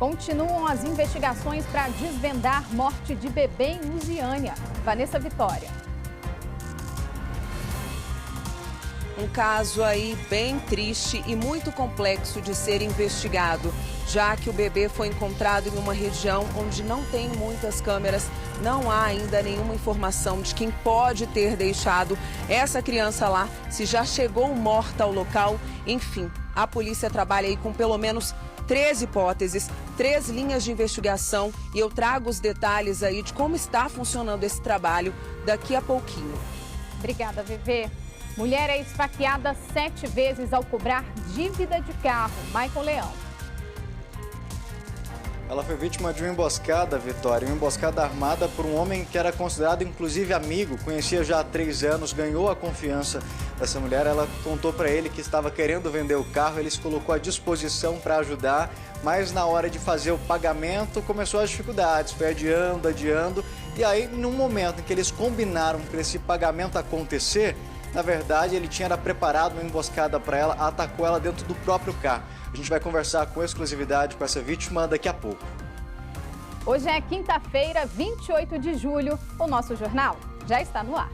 Continuam as investigações para desvendar morte de bebê em Lusiânia. Vanessa Vitória. Um caso aí bem triste e muito complexo de ser investigado, já que o bebê foi encontrado em uma região onde não tem muitas câmeras, não há ainda nenhuma informação de quem pode ter deixado essa criança lá, se já chegou morta ao local. Enfim, a polícia trabalha aí com pelo menos 3 hipóteses, 3 linhas de investigação, e eu trago os detalhes aí de como está funcionando esse trabalho daqui a pouquinho. Obrigada, Vivê. Mulher é esfaqueada 7 vezes ao cobrar dívida de carro. Michael Leão. Ela foi vítima de uma emboscada, Vitória, uma emboscada armada por um homem que era considerado inclusive amigo, conhecia já há 3 anos, ganhou a confiança dessa mulher. Ela contou para ele que estava querendo vender o carro, ele se colocou à disposição para ajudar, mas na hora de fazer o pagamento começou as dificuldades, foi adiando, e aí num momento em que eles combinaram para esse pagamento acontecer, na verdade ele tinha preparado uma emboscada para ela, atacou ela dentro do próprio carro. A gente vai conversar com exclusividade com essa vítima daqui a pouco. Hoje é quinta-feira, 28 de julho. O nosso jornal já está no ar.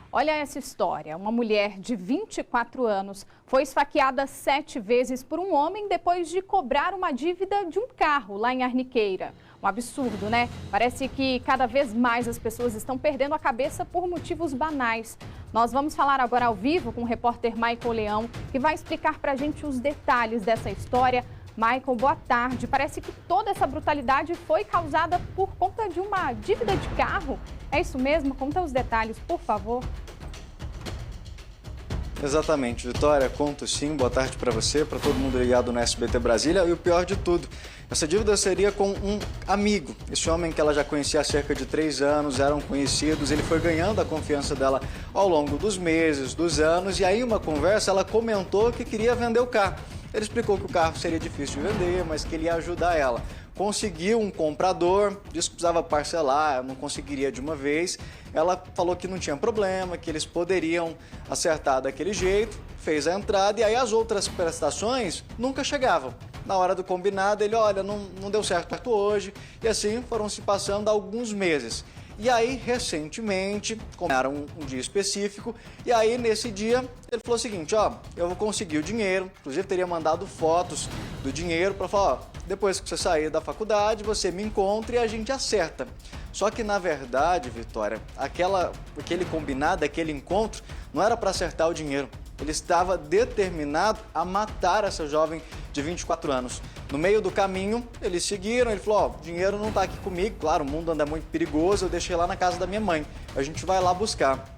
Olha essa história. Uma mulher de 24 anos foi esfaqueada 7 vezes por um homem depois de cobrar uma dívida de um carro lá em Arniqueira. Um absurdo, né? Parece que cada vez mais as pessoas estão perdendo a cabeça por motivos banais. Nós vamos falar agora ao vivo com o repórter Michael Leão, que vai explicar pra gente os detalhes dessa história. Michael, boa tarde. Parece que toda essa brutalidade foi causada por conta de uma dívida de carro. É isso mesmo? Conta os detalhes, por favor. Exatamente, Vitória, conto sim. Boa tarde para você, para todo mundo ligado no SBT Brasília. E o pior de tudo, essa dívida seria com um amigo. Esse homem que ela já conhecia há cerca de 3 anos, eram conhecidos. Ele foi ganhando a confiança dela ao longo dos meses, dos anos. E aí, uma conversa, ela comentou que queria vender o carro. Ele explicou que o carro seria difícil de vender, mas que ele ia ajudar ela. Conseguiu um comprador, disse que precisava parcelar, não conseguiria de uma vez. Ela falou que não tinha problema, que eles poderiam acertar daquele jeito, fez a entrada e aí as outras prestações nunca chegavam. Na hora do combinado, ele, olha, não deu certo hoje, e assim foram se passando alguns meses. E aí, recentemente, combinaram um dia específico, e aí, nesse dia, ele falou o seguinte, ó, eu vou conseguir o dinheiro, inclusive teria mandado fotos do dinheiro para falar, ó, depois que você sair da faculdade, você me encontra e a gente acerta. Só que, na verdade, Vitória, aquele combinado, aquele encontro, não era para acertar o dinheiro. Ele estava determinado a matar essa jovem de 24 anos. No meio do caminho, eles seguiram, ele falou, ó, o dinheiro não está aqui comigo, claro, o mundo anda muito perigoso, eu deixei lá na casa da minha mãe, a gente vai lá buscar.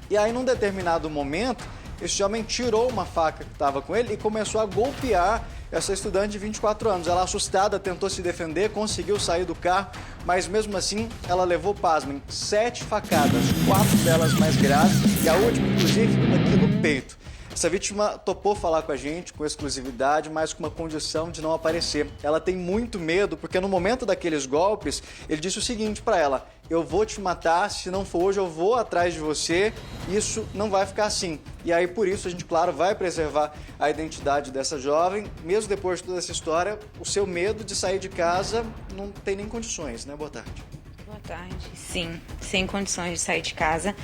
E aí, num determinado momento, esse homem tirou uma faca que estava com ele e começou a golpear essa estudante de 24 anos. Ela, assustada, tentou se defender, conseguiu sair do carro, mas mesmo assim, ela levou, pasmem, 7 facadas, 4 delas mais graves e a última, inclusive, aqui no peito. Essa vítima topou falar com a gente com exclusividade, mas com uma condição de não aparecer. Ela tem muito medo, porque no momento daqueles golpes, ele disse o seguinte para ela, eu vou te matar, se não for hoje eu vou atrás de você, isso não vai ficar assim. E aí por isso a gente, claro, vai preservar a identidade dessa jovem, mesmo depois de toda essa história, o seu medo de sair de casa não tem nem condições, né? Boa tarde. Boa tarde. Sim, sem condições de sair de casa.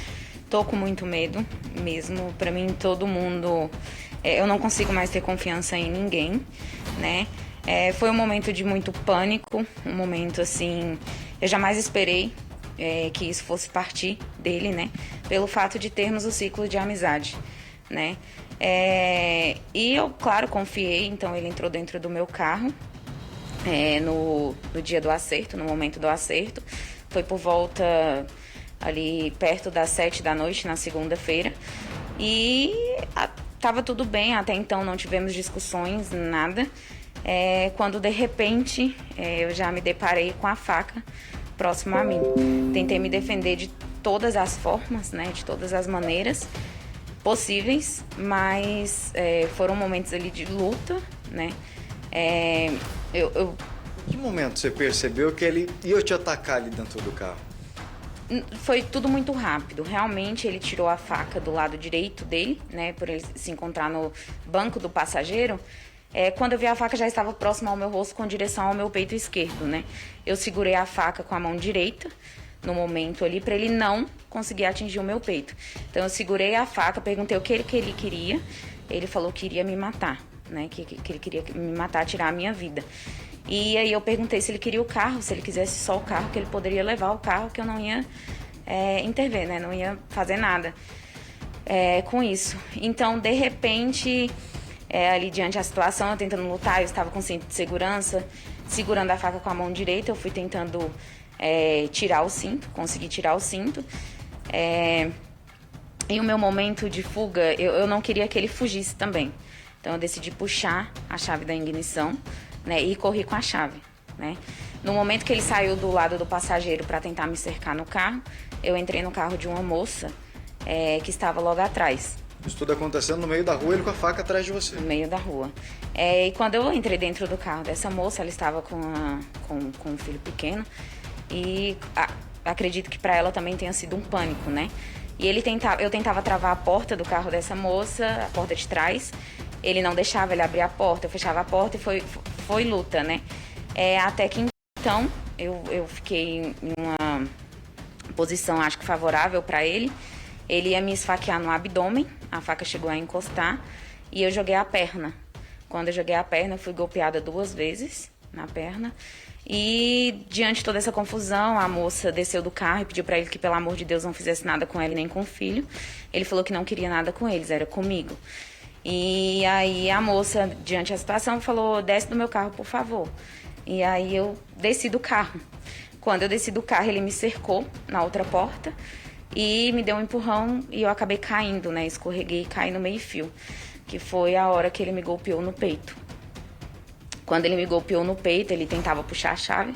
Tô com muito medo mesmo. Para mim, todo mundo... eu não consigo mais ter confiança em ninguém, né? Foi um momento de muito pânico, um momento assim... Eu jamais esperei que isso fosse partir dele, né? Pelo fato de termos o ciclo de amizade, né? E eu, claro, confiei, então ele entrou dentro do meu carro no dia do acerto, no momento do acerto. Foi por volta... ali perto das 7 da noite, na segunda-feira, e estava tudo bem, até então não tivemos discussões, nada, quando de repente eu já me deparei com a faca próximo a mim. Tentei me defender de todas as formas, né, de todas as maneiras possíveis, mas foram momentos ali de luta, né. Em que momento você percebeu que ele ia te atacar ali dentro do carro? Foi tudo muito rápido. Realmente, ele tirou a faca do lado direito dele, né? Por ele se encontrar no banco do passageiro. Quando eu vi a faca, já estava próxima ao meu rosto, com direção ao meu peito esquerdo, né? Eu segurei a faca com a mão direita, no momento ali, para ele não conseguir atingir o meu peito. Então, eu segurei a faca, perguntei o que ele queria. Ele falou que iria me matar, né? Que ele queria me matar, tirar a minha vida. E aí eu perguntei se ele queria o carro, se ele quisesse só o carro, que ele poderia levar o carro, que eu não ia intervir, né? Não ia fazer nada com isso. Então, de repente, ali diante da situação, eu tentando lutar, eu estava com cinto de segurança, segurando a faca com a mão direita, eu fui tentando tirar o cinto, consegui tirar o cinto. Em o meu momento de fuga, eu não queria que ele fugisse também. Então, eu decidi puxar a chave da ignição, né, e corri com a chave, né? No momento que ele saiu do lado do passageiro para tentar me cercar no carro, eu entrei no carro de uma moça que estava logo atrás. Isso tudo acontecendo no meio da rua, ele com a faca atrás de você. No meio da rua. E quando eu entrei dentro do carro dessa moça, ela estava com um filho pequeno e acredito que para ela também tenha sido um pânico, né? E eu tentava travar a porta do carro dessa moça, a porta de trás. Ele não deixava, ele abria a porta, eu fechava a porta e foi luta, né? Até que então eu fiquei em uma posição, acho que favorável para ele. Ele ia me esfaquear no abdômen, a faca chegou a encostar e eu joguei a perna. Quando eu joguei a perna, eu fui golpeada 2 vezes na perna. E diante de toda essa confusão, a moça desceu do carro e pediu para ele que, pelo amor de Deus, não fizesse nada com ela nem com o filho. Ele falou que não queria nada com eles, era comigo. E aí a moça, diante da situação, falou: desce do meu carro, por favor. E aí eu desci do carro. Quando eu desci do carro, ele me cercou na outra porta e me deu um empurrão e eu acabei caindo, né? Escorreguei e caí no meio-fio, que foi a hora que ele me golpeou no peito. Quando ele me golpeou no peito, ele tentava puxar a chave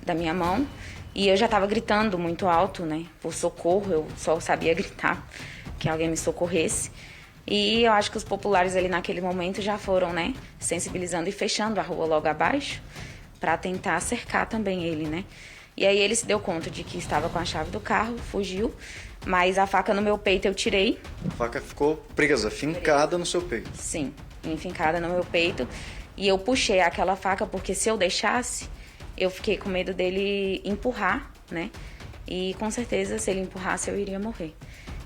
da minha mão e eu já estava gritando muito alto, né? Por socorro, eu só sabia gritar que alguém me socorresse. E eu acho que os populares ali naquele momento já foram, né, sensibilizando e fechando a rua logo abaixo para tentar cercar também ele, né? E aí ele se deu conta de que estava com a chave do carro, fugiu, mas a faca no meu peito eu tirei. A faca ficou presa, fincada no seu peito. Sim, enfincada no meu peito. E eu puxei aquela faca porque se eu deixasse, eu fiquei com medo dele empurrar, né? E com certeza se ele empurrasse eu iria morrer.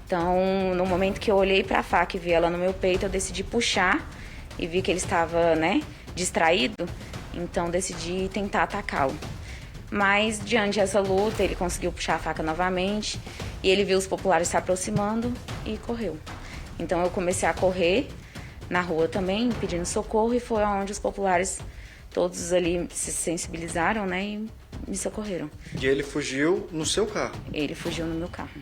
Então, no momento que eu olhei para a faca e vi ela no meu peito, eu decidi puxar e vi que ele estava, né, distraído. Então, decidi tentar atacá-lo. Mas, diante dessa luta, ele conseguiu puxar a faca novamente e ele viu os populares se aproximando e correu. Então, eu comecei a correr na rua também, pedindo socorro, e foi onde os populares todos ali se sensibilizaram, né, e me socorreram. E ele fugiu no seu carro? Ele fugiu no meu carro.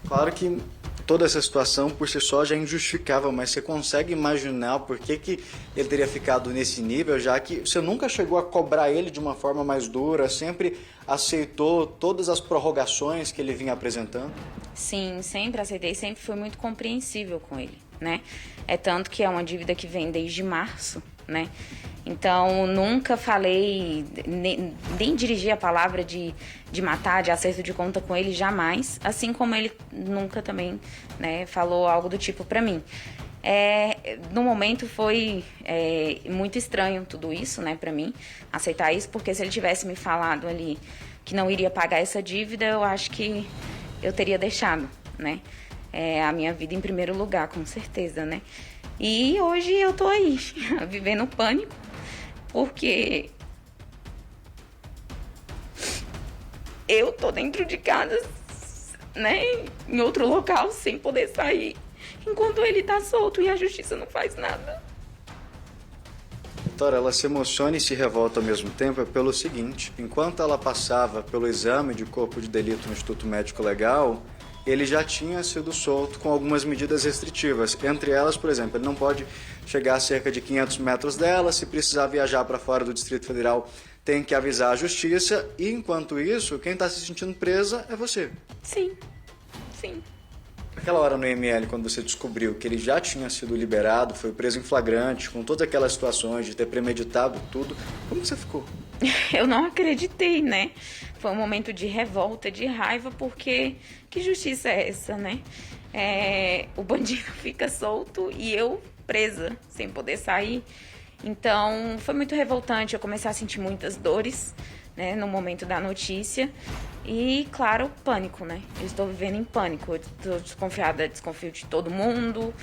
Claro que toda essa situação por si só já é injustificável, mas você consegue imaginar por que ele teria ficado nesse nível, já que você nunca chegou a cobrar ele de uma forma mais dura, sempre aceitou todas as prorrogações que ele vinha apresentando? Sim, sempre aceitei, sempre fui muito compreensível com ele, né? É tanto que é uma dívida que vem desde março, né? Então, nunca falei, nem dirigi a palavra de matar, de acerto de conta com ele, jamais. Assim como ele nunca também, né, falou algo do tipo pra mim. No momento foi muito estranho tudo isso, né, pra mim, aceitar isso, porque se ele tivesse me falado ali que não iria pagar essa dívida, eu acho que eu teria deixado, né, a minha vida em primeiro lugar, com certeza, né. E hoje eu tô aí, vivendo pânico, porque eu tô dentro de casa, né, em outro local, sem poder sair, enquanto ele tá solto e a justiça não faz nada. Vitória, ela se emociona e se revolta ao mesmo tempo pelo seguinte: enquanto ela passava pelo exame de corpo de delito no Instituto Médico Legal, ele já tinha sido solto com algumas medidas restritivas. Entre elas, por exemplo, ele não pode chegar a cerca de 500 metros dela, se precisar viajar para fora do Distrito Federal, tem que avisar a justiça, e enquanto isso, quem está se sentindo presa é você. Sim, sim. Naquela hora no IML, quando você descobriu que ele já tinha sido liberado, foi preso em flagrante, com todas aquelas situações de ter premeditado tudo, como você ficou? Eu não acreditei, né? Foi um momento de revolta, de raiva, porque que justiça é essa, né? O bandido fica solto e eu presa, sem poder sair. Então, foi muito revoltante. Eu comecei a sentir muitas dores, né, no momento da notícia. E, claro, pânico, né? Eu estou vivendo em pânico. Eu estou desconfiada, desconfio de todo mundo.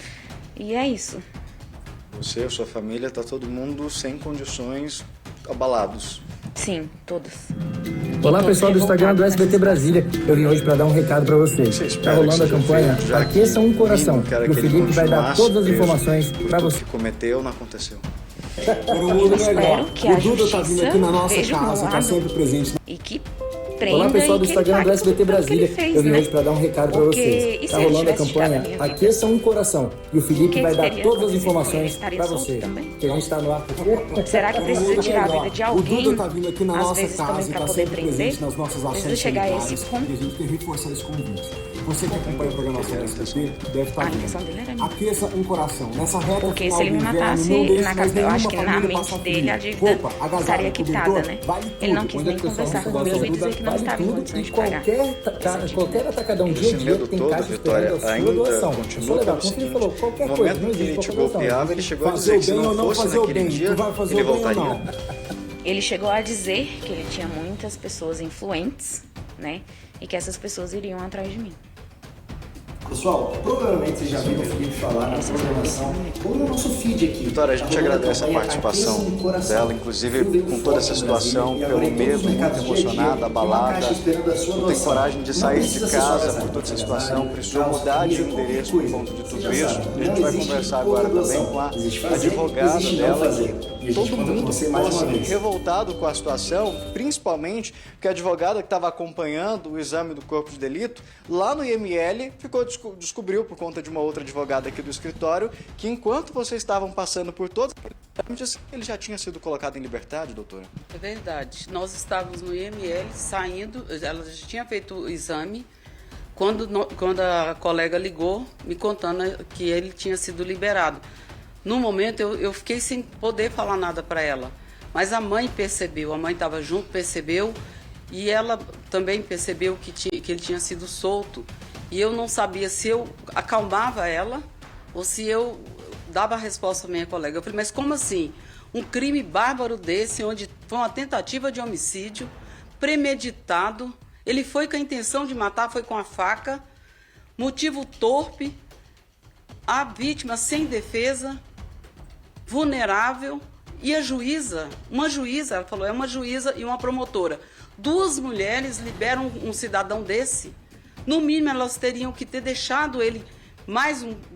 E é isso. Você, sua família, tá todo mundo sem condições, abalados. Sim, todos. Olá, pessoal do Instagram do SBT Brasília. Eu vim hoje para dar um recado para vocês. Está rolando a campanha Aqueça um Coração. E o Felipe vai dar todas as informações para você. O que cometeu não aconteceu. Eu espero que a justiça veja o meu lado sempre presente. e que prenda. Olá, pessoal do e que Instagram do SBT Brasília. Fez, eu vim né? hoje para dar um recado para vocês. Está rolando a campanha Aqueça um Coração. E o Felipe vai dar todas as informações para vocês. Que a gente está no ar. Será que precisa tirar a vida de alguém? O Duda tá vindo aqui na às nossa vezes casa também e para tá poder sempre prender? presente nas nossas ações Precisa chegar a esse solidárias. ponto? E a gente tem reforçado esse convite. Você que acompanha a programação da SBT deve estar A intenção dele era minha. Aqueça um coração. Nessa reta Porque final se ele me do inverno, matasse, não deixe mais eu acho nenhuma que na família mente passar dele frio. a dívida Roupa, agasalho, estaria quitada, cobertor, né? vale Ele não tudo. quis Onde é nem que o pessoal conversar gosta comigo e de dizer que não vale estava em tudo, condições e de pagar. qualquer atacadão dia a Esse dia medo que tem todo, caixa Vitória, esperando a sua ainda doação. continua Só levar, pelo como ele seguinte, falou, qualquer no coisa, momento não que ele existe te qualquer golpeava, ele chegou a dizer que se não fosse naquele dia, ele voltaria. Ele chegou a dizer que ele tinha muitas pessoas influentes, né? E que essas pessoas iriam atrás de mim. Pessoal, provavelmente vocês já viram o Felipe falar na programação ou no nosso feed aqui. Vitória, a gente agradece a participação dela, inclusive com toda essa situação, pelo medo, muito emocionada, abalada, não tem coragem de sair de casa por toda essa situação, precisou mudar de endereço por conta de tudo isso. A gente vai conversar agora também com a advogada dela, que todo mundo ficou revoltado com a situação, principalmente porque a advogada que estava acompanhando o exame do corpo de delito, lá no IML, descobriu por conta de uma outra advogada aqui do escritório que enquanto vocês estavam passando por todos os ele já tinha sido colocado em liberdade, doutora? É verdade. Nós estávamos no IML saindo, ela já tinha feito o exame, quando a colega ligou me contando que ele tinha sido liberado. No momento eu fiquei sem poder falar nada para ela, mas a mãe percebeu, a mãe estava junto, percebeu, e ela também percebeu que ele tinha sido solto. E eu não sabia se eu acalmava ela ou se eu dava a resposta à minha colega. Eu falei, mas como assim? Um crime bárbaro desse, onde foi uma tentativa de homicídio, premeditado, ele foi com a intenção de matar, foi com a faca, motivo torpe, a vítima sem defesa, vulnerável, e a juíza, uma juíza, ela falou, é uma juíza e uma promotora. Duas mulheres liberam um cidadão desse. No mínimo, elas teriam que ter deixado ele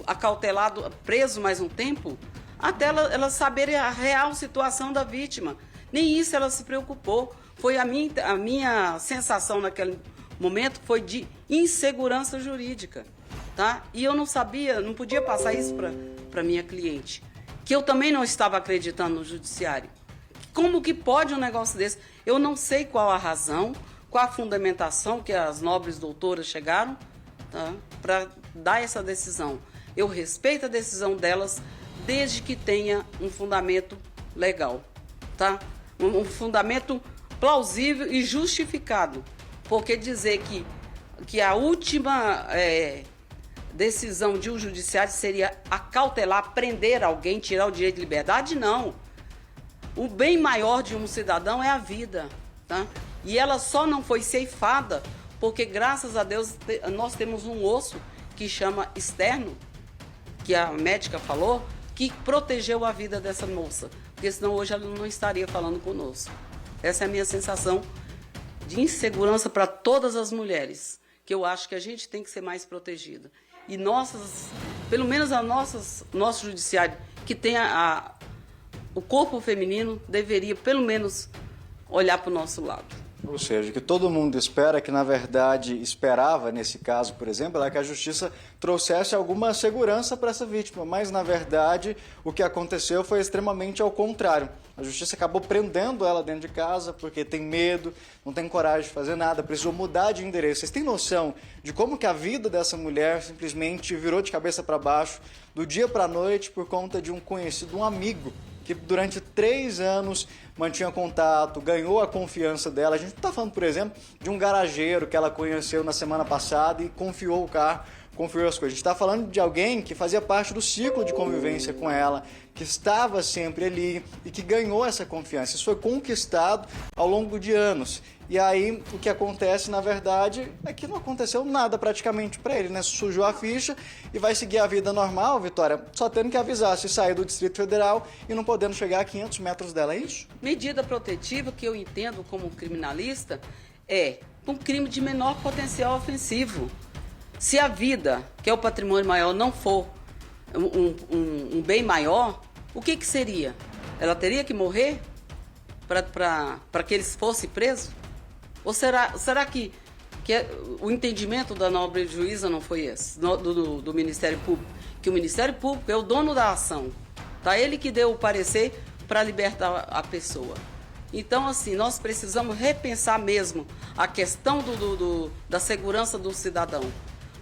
acautelado, preso mais um tempo, até elas saberem a real situação da vítima. Nem isso ela se preocupou. Foi a minha sensação naquele momento foi de insegurança jurídica, tá? E eu não sabia, não podia passar isso para minha cliente, que eu também não estava acreditando no judiciário. Como que pode um negócio desse? Eu não sei qual a razão, qual a fundamentação que as nobres doutoras chegaram, tá, para dar essa decisão. Eu respeito a decisão delas, desde que tenha um fundamento legal, tá? Um fundamento plausível e justificado. Porque dizer que a última decisão de um judiciário seria acautelar, prender alguém, tirar o direito de liberdade, não. O bem maior de um cidadão é a vida, tá? E ela só não foi ceifada porque, graças a Deus, nós temos um osso que chama externo, que a médica falou, que protegeu a vida dessa moça. Porque senão hoje ela não estaria falando conosco. Essa é a minha sensação de insegurança para todas as mulheres, que eu acho que a gente tem que ser mais protegida. E pelo menos nosso judiciário, que tem o corpo feminino, deveria pelo menos olhar para o nosso lado. Ou seja, que todo mundo espera, que na verdade esperava, nesse caso, por exemplo, é que a justiça trouxesse alguma segurança para essa vítima, mas na verdade o que aconteceu foi extremamente ao contrário. A justiça acabou prendendo ela dentro de casa porque tem medo, não tem coragem de fazer nada, precisou mudar de endereço. Vocês têm noção de como que a vida dessa mulher simplesmente virou de cabeça para baixo do dia para a noite por conta de um conhecido, um amigo, que durante 3 anos mantinha contato, ganhou a confiança dela. A gente não está falando, por exemplo, de um garageiro que ela conheceu na semana passada e confiou o carro, confiou as coisas. A gente está falando de alguém que fazia parte do ciclo de convivência com ela, que estava sempre ali e que ganhou essa confiança. Isso foi conquistado ao longo de anos. E aí, o que acontece, na verdade, é que não aconteceu nada praticamente para ele, né? Sujou a ficha e vai seguir a vida normal, Vitória, só tendo que avisar se sair do Distrito Federal e não podendo chegar a 500 metros dela, é isso? Medida protetiva que eu entendo como criminalista é um crime de menor potencial ofensivo. Se a vida, que é o patrimônio maior, não for um bem maior, o que seria? Ela teria que morrer para que eles fossem presos? Ou será que o entendimento da nobre juíza não foi esse, do Ministério Público? Que o Ministério Público é o dono da ação, tá? Ele que deu o parecer para libertar a pessoa. Então, assim, nós precisamos repensar mesmo a questão da segurança do cidadão.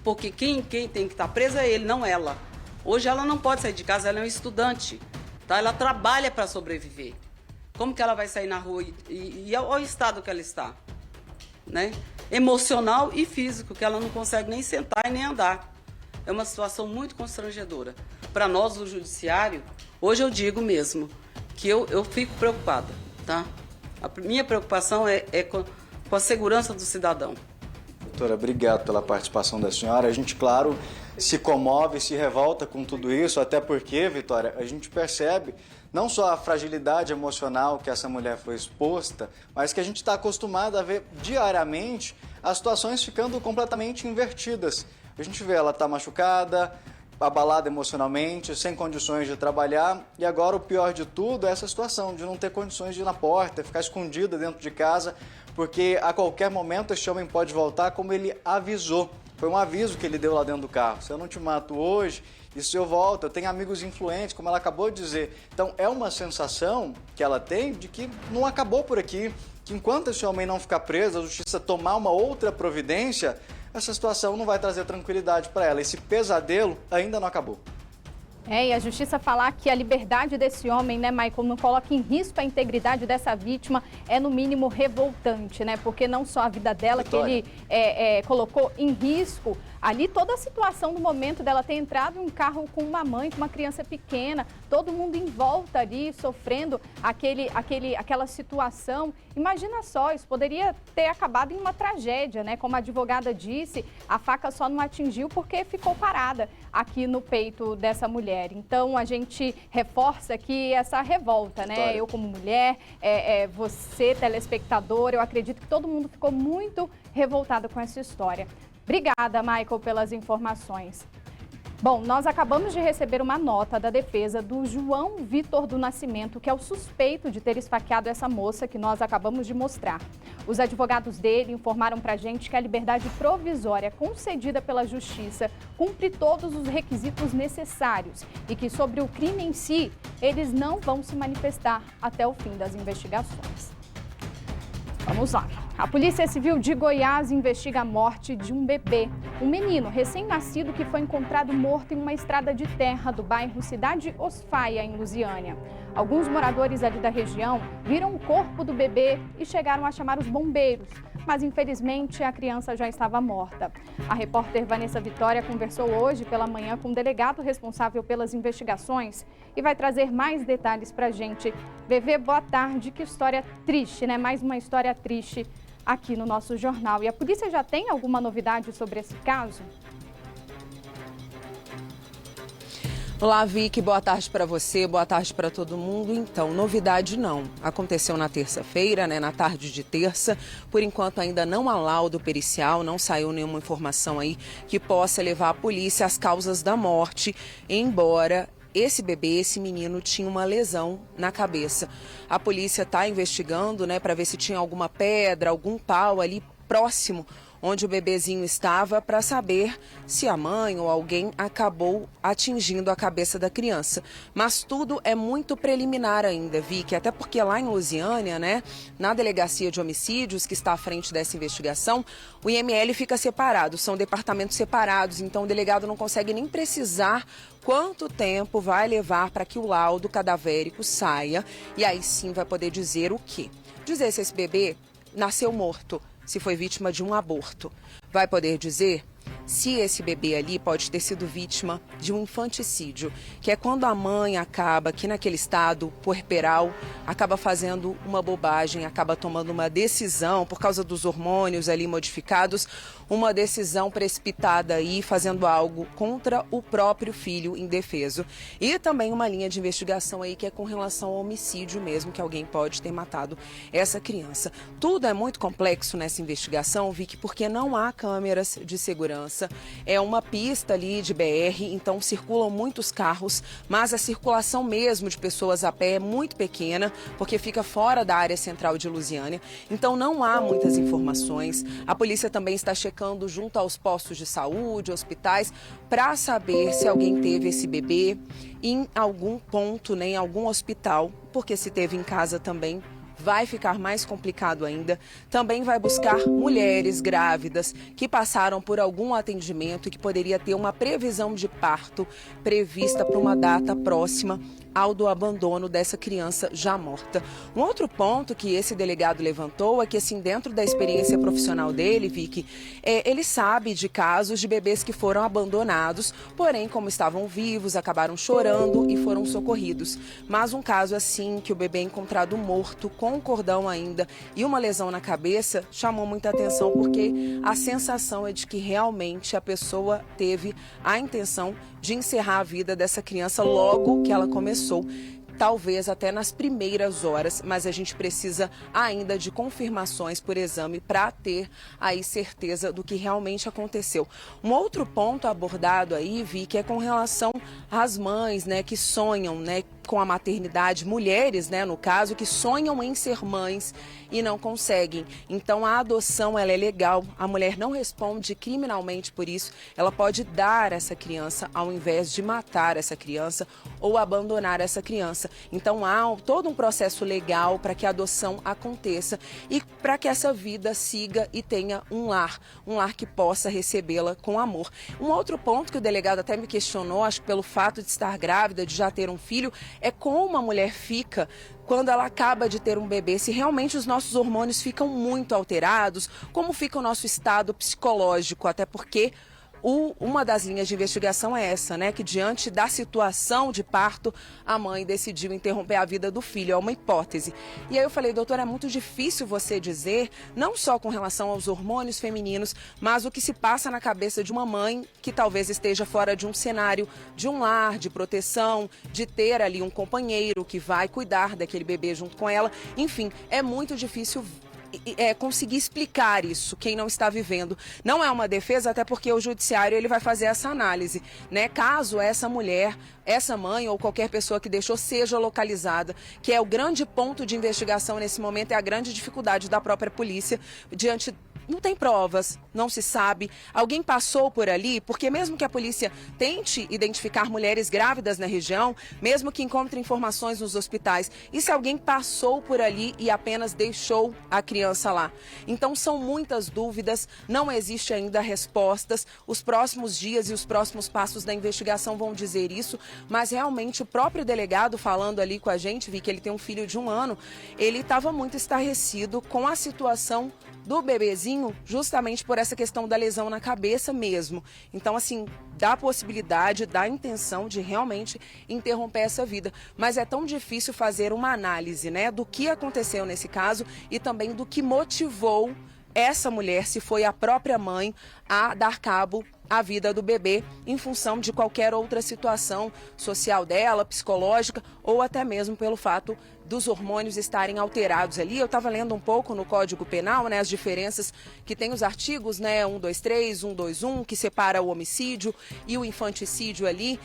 Porque quem tem que estar preso é ele, não ela. Hoje ela não pode sair de casa, ela é uma estudante, tá? Ela trabalha para sobreviver. Como que ela vai sair na rua e ao estado que ela está? Né? Emocional e físico, que ela não consegue nem sentar e nem andar. É uma situação muito constrangedora. Para nós, o judiciário, hoje eu digo mesmo que eu fico preocupada, tá? A minha preocupação é com a segurança do cidadão. Doutora, obrigado pela participação da senhora. A gente, claro, se comove, se revolta com tudo isso, até porque, Vitória, a gente percebe não só a fragilidade emocional que essa mulher foi exposta, mas que a gente está acostumado a ver diariamente as situações ficando completamente invertidas. A gente vê ela tá machucada, abalada emocionalmente, sem condições de trabalhar, e agora o pior de tudo é essa situação de não ter condições de ir na porta, ficar escondida dentro de casa, porque a qualquer momento este homem pode voltar, como ele avisou. Foi um aviso que ele deu lá dentro do carro. Se eu não te mato hoje, e se eu volto, eu tenho amigos influentes, como ela acabou de dizer. Então é uma sensação que ela tem de que não acabou por aqui, que enquanto esse homem não ficar preso, a justiça tomar uma outra providência, essa situação não vai trazer tranquilidade para ela. Esse pesadelo ainda não acabou. E a justiça falar que a liberdade desse homem, né, Michael, não coloca em risco a integridade dessa vítima é no mínimo revoltante, né? Porque não só a vida dela, Vitória, que ele colocou em risco, ali toda a situação do momento dela ter entrado em um carro com uma mãe, com uma criança pequena, todo mundo em volta ali, sofrendo aquela situação. Imagina só, isso poderia ter acabado em uma tragédia, né? Como a advogada disse, a faca só não atingiu porque ficou parada aqui no peito dessa mulher. Então, a gente reforça aqui essa revolta, né? Vitória. Eu como mulher, você telespectador, eu acredito que todo mundo ficou muito revoltado com essa história. Obrigada, Michael, pelas informações. Bom, nós acabamos de receber uma nota da defesa do João Vitor do Nascimento, que é o suspeito de ter esfaqueado essa moça que nós acabamos de mostrar. Os advogados dele informaram pra gente que a liberdade provisória concedida pela Justiça cumpre todos os requisitos necessários e que sobre o crime em si, eles não vão se manifestar até o fim das investigações. Vamos lá. A Polícia Civil de Goiás investiga a morte de um bebê, um menino recém-nascido que foi encontrado morto em uma estrada de terra do bairro Cidade Osfaia, em Lusiânia. Alguns moradores ali da região viram o corpo do bebê e chegaram a chamar os bombeiros, mas infelizmente a criança já estava morta. A repórter Vanessa Vitória conversou hoje pela manhã com o delegado responsável pelas investigações e vai trazer mais detalhes para a gente. Bebê, boa tarde. Que história triste, né? Mais uma história triste aqui no nosso jornal. E a polícia já tem alguma novidade sobre esse caso? Olá, Vicky, boa tarde para você, boa tarde para todo mundo. Então, novidade não. Aconteceu na terça-feira, né, na tarde de terça. Por enquanto ainda não há laudo pericial, não saiu nenhuma informação aí que possa levar a polícia às causas da morte, embora esse bebê, esse menino, tinha uma lesão na cabeça. A polícia está investigando, né, para ver se tinha alguma pedra, algum pau ali próximo onde o bebezinho estava para saber se a mãe ou alguém acabou atingindo a cabeça da criança. Mas tudo é muito preliminar ainda, Vicky, até porque lá em Lusiânia, né, na Delegacia de Homicídios, que está à frente dessa investigação, o IML fica separado, são departamentos separados, então o delegado não consegue nem precisar quanto tempo vai levar para que o laudo cadavérico saia, e aí sim vai poder dizer o quê? Dizer se esse bebê nasceu morto, se foi vítima de um aborto. Vai poder dizer se esse bebê ali pode ter sido vítima de um infanticídio, que é quando a mãe acaba, aqui naquele estado puerperal, acaba fazendo uma bobagem, acaba tomando uma decisão, por causa dos hormônios ali modificados, uma decisão precipitada aí, fazendo algo contra o próprio filho indefeso. E também uma linha de investigação aí que é com relação ao homicídio mesmo, que alguém pode ter matado essa criança. Tudo é muito complexo nessa investigação, Vicky, porque não há câmeras de segurança. É uma pista ali de BR, então circulam muitos carros, mas a circulação mesmo de pessoas a pé é muito pequena, porque fica fora da área central de Lusiânia. Então não há muitas informações. A polícia também está checando junto aos postos de saúde, hospitais, para saber se alguém teve esse bebê em algum ponto, né, em algum hospital, porque se teve em casa também vai ficar mais complicado ainda. Também vai buscar mulheres grávidas que passaram por algum atendimento e que poderia ter uma previsão de parto prevista para uma data próxima ao do abandono dessa criança já morta. Um outro ponto que esse delegado levantou é que, assim, dentro da experiência profissional dele, Vicky, ele sabe de casos de bebês que foram abandonados, porém, como estavam vivos, acabaram chorando e foram socorridos. Mas um caso assim, que o bebê é encontrado morto, com um cordão ainda e uma lesão na cabeça, chamou muita atenção, porque a sensação é de que realmente a pessoa teve a intenção de encerrar a vida dessa criança logo que ela começou, talvez até nas primeiras horas, mas a gente precisa ainda de confirmações por exame para ter aí certeza do que realmente aconteceu. Um outro ponto abordado aí, Vi, que é com relação às mães, né, que sonham, né, com a maternidade, mulheres, né, no caso, que sonham em ser mães e não conseguem. Então a adoção, ela é legal, a mulher não responde criminalmente por isso, ela pode dar essa criança ao invés de matar essa criança ou abandonar essa criança. Então há todo um processo legal para que a adoção aconteça e para que essa vida siga e tenha um lar que possa recebê-la com amor. Um outro ponto que o delegado até me questionou, acho que pelo fato de estar grávida, de já ter um filho, é como a mulher fica quando ela acaba de ter um bebê, se realmente os nossos hormônios ficam muito alterados, como fica o nosso estado psicológico, até porque uma das linhas de investigação é essa, né? Que diante da situação de parto, a mãe decidiu interromper a vida do filho, é uma hipótese. E aí eu falei, doutora, é muito difícil você dizer, não só com relação aos hormônios femininos, mas o que se passa na cabeça de uma mãe que talvez esteja fora de um cenário de um lar, de proteção, de ter ali um companheiro que vai cuidar daquele bebê junto com ela. Enfim, é muito difícil conseguir explicar isso, quem não está vivendo. Não é uma defesa, até porque o judiciário ele vai fazer essa análise, né? Caso essa mulher, essa mãe ou qualquer pessoa que deixou seja localizada, que é o grande ponto de investigação nesse momento, é a grande dificuldade da própria polícia diante. Não tem provas, não se sabe. Alguém passou por ali, porque mesmo que a polícia tente identificar mulheres grávidas na região, mesmo que encontre informações nos hospitais, e se alguém passou por ali e apenas deixou a criança lá? Então são muitas dúvidas, não existe ainda respostas. Os próximos dias e os próximos passos da investigação vão dizer isso, mas realmente o próprio delegado falando ali com a gente, vi que ele tem um filho de 1 ano, ele estava muito estarrecido com a situação do bebezinho, justamente por essa questão da lesão na cabeça mesmo. Então, assim, dá a possibilidade, dá a intenção de realmente interromper essa vida. Mas é tão difícil fazer uma análise, né, do que aconteceu nesse caso e também do que motivou essa mulher, se foi a própria mãe, a dar cabo à vida do bebê em função de qualquer outra situação social dela, psicológica, ou até mesmo pelo fato dos hormônios estarem alterados ali. Eu estava lendo um pouco no Código Penal, né, as diferenças que tem os artigos, né, 123, 121, que separa o homicídio e o infanticídio ali,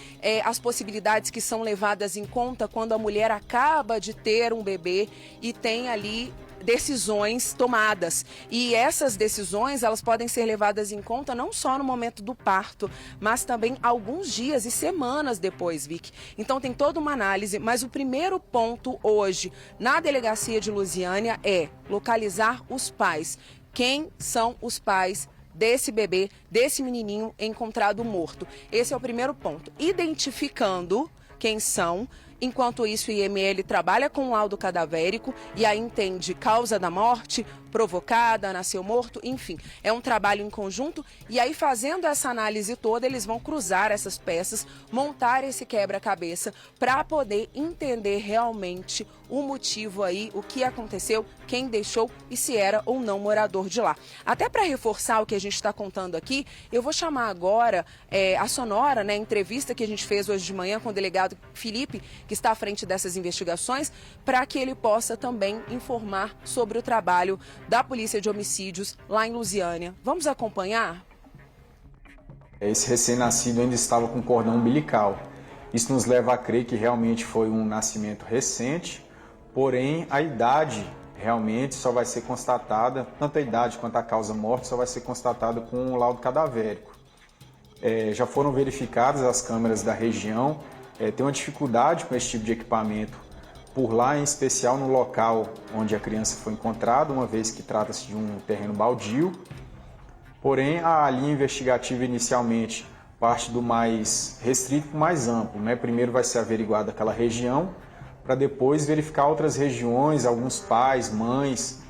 as possibilidades que são levadas em conta quando a mulher acaba de ter um bebê e tem ali decisões tomadas. E essas decisões, elas podem ser levadas em conta não só no momento do parto, mas também alguns dias e semanas depois, Vicky. Então tem toda uma análise, mas o primeiro ponto hoje na delegacia de Lusiânia é localizar os pais. Quem são os pais desse bebê, desse menininho encontrado morto? Esse é o primeiro ponto. Identificando quem são. Enquanto isso, o IML trabalha com o laudo cadavérico e aí entende causa da morte, provocada, nasceu morto, enfim. É um trabalho em conjunto e aí fazendo essa análise toda, eles vão cruzar essas peças, montar esse quebra-cabeça para poder entender realmente o motivo aí, o que aconteceu, quem deixou e se era ou não morador de lá. Até para reforçar o que a gente está contando aqui, eu vou chamar agora a Sonora, né, a entrevista que a gente fez hoje de manhã com o delegado Felipe, que está à frente dessas investigações, para que ele possa também informar sobre o trabalho da Polícia de Homicídios lá em Lusiânia. Vamos acompanhar? Esse recém-nascido ainda estava com cordão umbilical. Isso nos leva a crer que realmente foi um nascimento recente, porém a idade realmente só vai ser constatada, tanto a idade quanto a causa-morte só vai ser constatada com o laudo cadavérico. Já foram verificadas as câmeras da região, tem uma dificuldade com esse tipo de equipamento por lá, em especial no local onde a criança foi encontrada, uma vez que trata-se de um terreno baldio. Porém, a linha investigativa inicialmente parte do mais restrito para o mais amplo, né? Primeiro vai ser averiguada aquela região, para depois verificar outras regiões, alguns pais, mães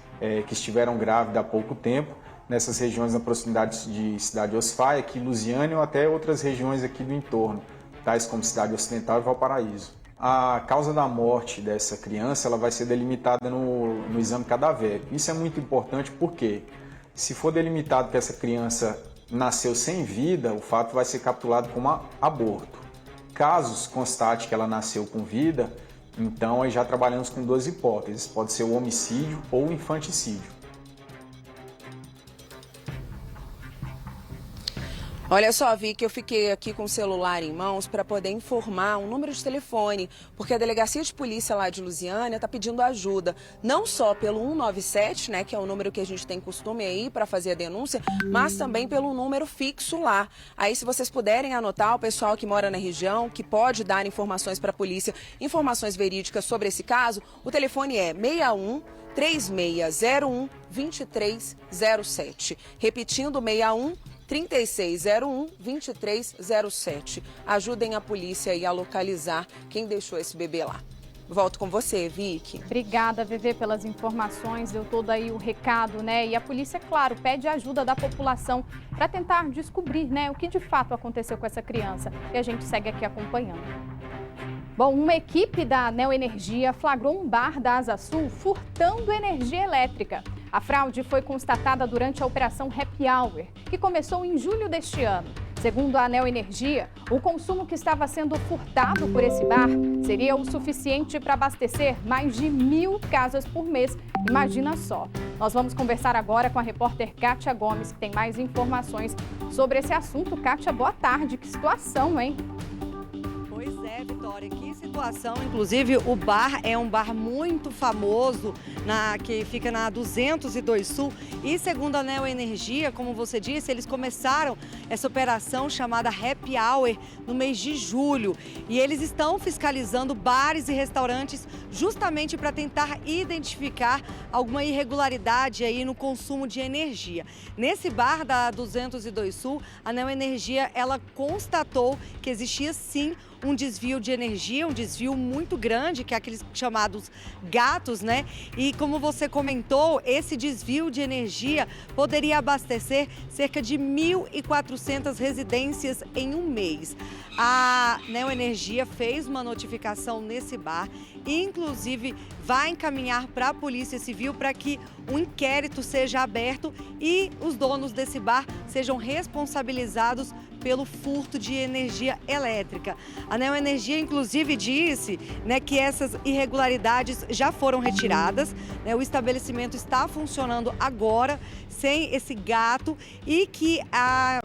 que estiveram grávidas há pouco tempo, nessas regiões na proximidade de Cidade Osfaia, aqui em Lusiânia, ou até outras regiões aqui do entorno, tais como Cidade Ocidental e Valparaíso. A causa da morte dessa criança ela vai ser delimitada no exame cadavérico. Isso é muito importante porque, se for delimitado que essa criança nasceu sem vida, o fato vai ser capturado como aborto. Caso constate que ela nasceu com vida, então aí já trabalhamos com duas hipóteses, pode ser o homicídio ou o infanticídio. Olha só, Vicky, eu fiquei aqui com o celular em mãos para poder informar um número de telefone, porque a Delegacia de Polícia lá de Lusiânia está pedindo ajuda, não só pelo 197, né, que é o número que a gente tem costume aí para fazer a denúncia, mas também pelo número fixo lá. Aí, se vocês puderem anotar, o pessoal que mora na região, que pode dar informações para a polícia, informações verídicas sobre esse caso, o telefone é 61 3601 2307. Repetindo, 61 3601 2307. Ajudem a polícia aí a localizar quem deixou esse bebê lá. Volto com você, Vicky. Obrigada, Vevê, pelas informações. Deu todo aí o recado, né? E a polícia, claro, pede ajuda da população para tentar descobrir, né, o que de fato aconteceu com essa criança. E a gente segue aqui acompanhando. Bom, uma equipe da Neoenergia flagrou um bar da Asa Sul furtando energia elétrica. A fraude foi constatada durante a operação Happy Hour, que começou em julho deste ano. Segundo a Neoenergia, o consumo que estava sendo furtado por esse bar seria o suficiente para abastecer mais de 1.000 casas por mês. Imagina só. Nós vamos conversar agora com a repórter Kátia Gomes, que tem mais informações sobre esse assunto. Kátia, boa tarde. Que situação, hein? Pois é, Vitória, que situação. Inclusive, o bar é um bar muito famoso, que fica na 202 Sul. E segundo a Neoenergia, como você disse, eles começaram essa operação chamada Happy Hour no mês de julho. E eles estão fiscalizando bares e restaurantes justamente para tentar identificar alguma irregularidade aí no consumo de energia. Nesse bar da 202 Sul, a Neoenergia, ela constatou que existia sim um desvio de energia, um desvio muito grande, que é aqueles chamados gatos, né? E como você comentou, esse desvio de energia poderia abastecer cerca de 1.400 residências em um mês. A Neoenergia fez uma notificação nesse bar e, inclusive, vai encaminhar para a Polícia Civil para que um inquérito seja aberto e os donos desse bar sejam responsabilizados pelo furto de energia elétrica. A Neoenergia, inclusive, disse, né, que essas irregularidades já foram retiradas, né, o estabelecimento está funcionando agora sem esse gato e que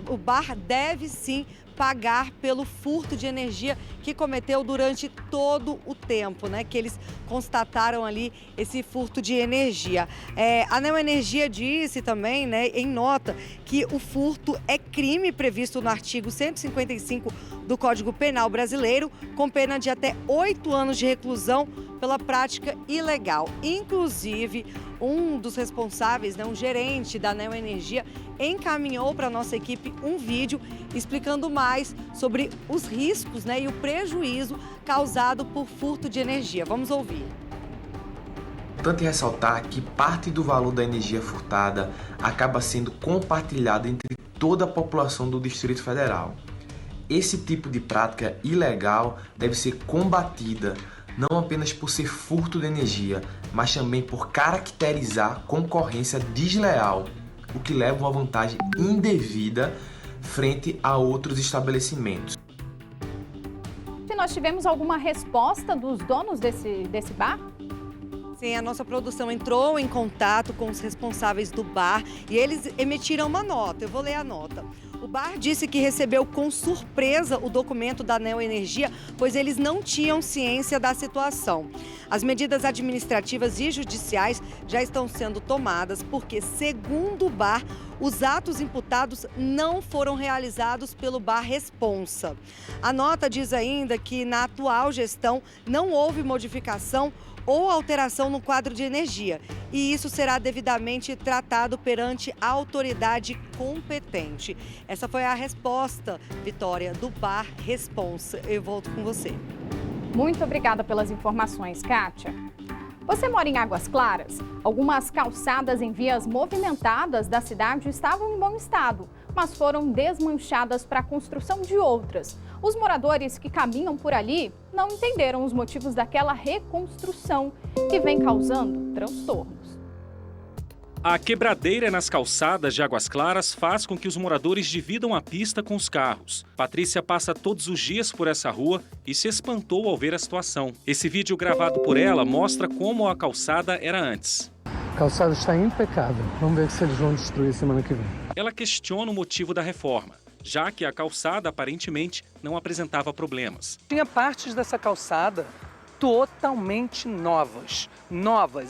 o bar deve sim pagar pelo furto de energia que cometeu durante todo o tempo, né? Que eles constataram ali esse furto de energia. A Neoenergia disse também, né, em nota, que o furto é crime previsto no artigo 155 do Código Penal brasileiro, com pena de até 8 anos de reclusão pela prática ilegal. Inclusive, um dos responsáveis, né, um gerente da Neoenergia, encaminhou para a nossa equipe um vídeo explicando mais sobre os riscos, né, e o prejuízo causado por furto de energia. Vamos ouvir. Importante ressaltar que parte do valor da energia furtada acaba sendo compartilhada entre toda a população do Distrito Federal. Esse tipo de prática ilegal deve ser combatida não apenas por ser furto de energia, mas também por caracterizar concorrência desleal, o que leva a uma vantagem indevida frente a outros estabelecimentos. E nós tivemos alguma resposta dos donos desse bar? Sim, a nossa produção entrou em contato com os responsáveis do bar e eles emitiram uma nota. Eu vou ler a nota. O bar disse que recebeu com surpresa o documento da Neoenergia, pois eles não tinham ciência da situação. As medidas administrativas e judiciais já estão sendo tomadas porque, segundo o bar, os atos imputados não foram realizados pelo bar responsa. A nota diz ainda que na atual gestão não houve modificação ou alteração no quadro de energia, e isso será devidamente tratado perante a autoridade competente. Essa foi a resposta, Vitória, do bar responsa. Eu volto com você. Muito obrigada pelas informações, Kátia. Você mora em Águas Claras? Algumas calçadas em vias movimentadas da cidade estavam em bom estado, mas foram desmanchadas para a construção de outras. Os moradores que caminham por ali não entenderam os motivos daquela reconstrução que vem causando transtornos. A quebradeira nas calçadas de Águas Claras faz com que os moradores dividam a pista com os carros. Patrícia passa todos os dias por essa rua e se espantou ao ver a situação. Esse vídeo gravado por ela mostra como a calçada era antes. A calçada está impecável. Vamos ver se eles vão destruir semana que vem. Ela questiona o motivo da reforma, já que a calçada aparentemente não apresentava problemas. Tinha partes dessa calçada totalmente novas.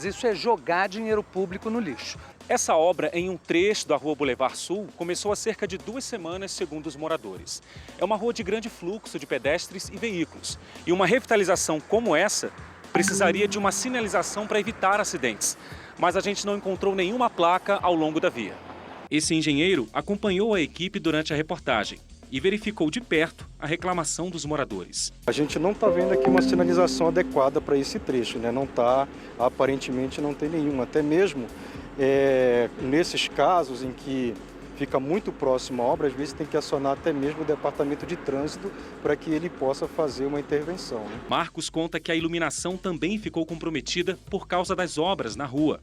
Isso é jogar dinheiro público no lixo. Essa obra em um trecho da Rua Boulevard Sul começou há cerca de 2 semanas, segundo os moradores. É uma rua de grande fluxo de pedestres e veículos. E uma revitalização como essa precisaria de uma sinalização para evitar acidentes. Mas a gente não encontrou nenhuma placa ao longo da via. Esse engenheiro acompanhou a equipe durante a reportagem e verificou de perto a reclamação dos moradores. A gente não está vendo aqui uma sinalização adequada para esse trecho, né? Não está, aparentemente não tem nenhuma. Até mesmo nesses casos em que fica muito próximo à obra, às vezes tem que acionar até mesmo o departamento de trânsito para que ele possa fazer uma intervenção, né? Marcos conta que a iluminação também ficou comprometida por causa das obras na rua.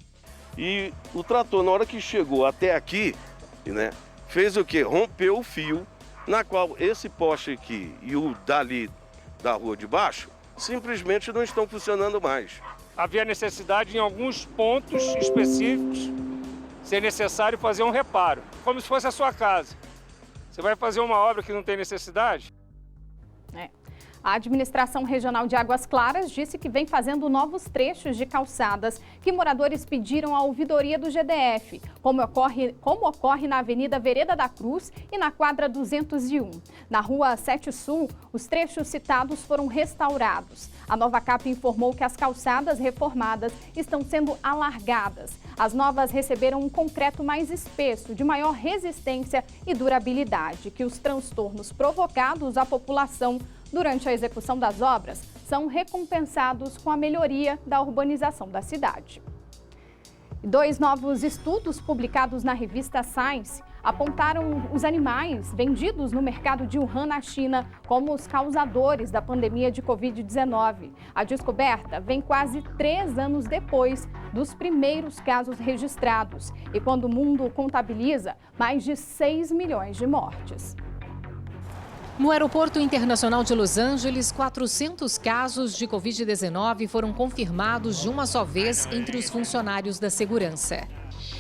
E o trator, na hora que chegou até aqui, né, fez o quê? Rompeu o fio, na qual esse poste aqui e o dali da rua de baixo simplesmente não estão funcionando mais. Havia necessidade em alguns pontos específicos ser necessário fazer um reparo, como se fosse a sua casa. Você vai fazer uma obra que não tem necessidade? A administração regional de Águas Claras disse que vem fazendo novos trechos de calçadas que moradores pediram à ouvidoria do GDF, como ocorre na Avenida Vereda da Cruz e na quadra 201. Na Rua 7 Sul, os trechos citados foram restaurados. A Nova Cap informou que as calçadas reformadas estão sendo alargadas. As novas receberam um concreto mais espesso, de maior resistência e durabilidade, que os transtornos provocados à população durante a execução das obras são recompensados com a melhoria da urbanização da cidade. 2 novos estudos publicados na revista Science apontaram os animais vendidos no mercado de Wuhan, na China, como os causadores da pandemia de Covid-19. A descoberta vem quase 3 anos depois dos primeiros casos registrados e quando o mundo contabiliza mais de 6 milhões de mortes. No Aeroporto Internacional de Los Angeles, 400 casos de Covid-19 foram confirmados de uma só vez entre os funcionários da segurança.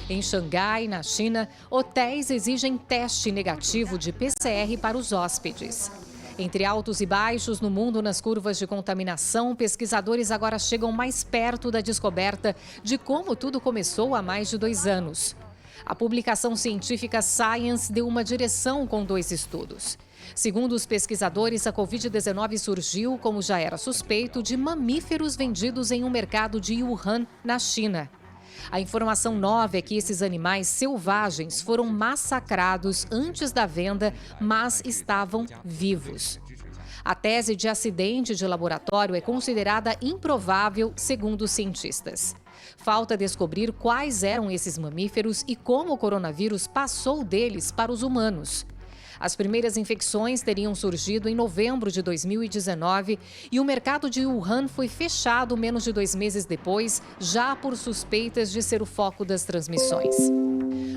Em Xangai, na China, hotéis exigem teste negativo de PCR para os hóspedes. Entre altos e baixos no mundo nas curvas de contaminação, pesquisadores agora chegam mais perto da descoberta de como tudo começou há mais de 2 anos. A publicação científica Science deu uma direção com 2 estudos. Segundo os pesquisadores, a Covid-19 surgiu, como já era suspeito, de mamíferos vendidos em um mercado de Wuhan, na China. A informação nova é que esses animais selvagens foram massacrados antes da venda, mas estavam vivos. A tese de acidente de laboratório é considerada improvável, segundo os cientistas. Falta descobrir quais eram esses mamíferos e como o coronavírus passou deles para os humanos. As primeiras infecções teriam surgido em novembro de 2019 e o mercado de Wuhan foi fechado menos de 2 meses depois, já por suspeitas de ser o foco das transmissões.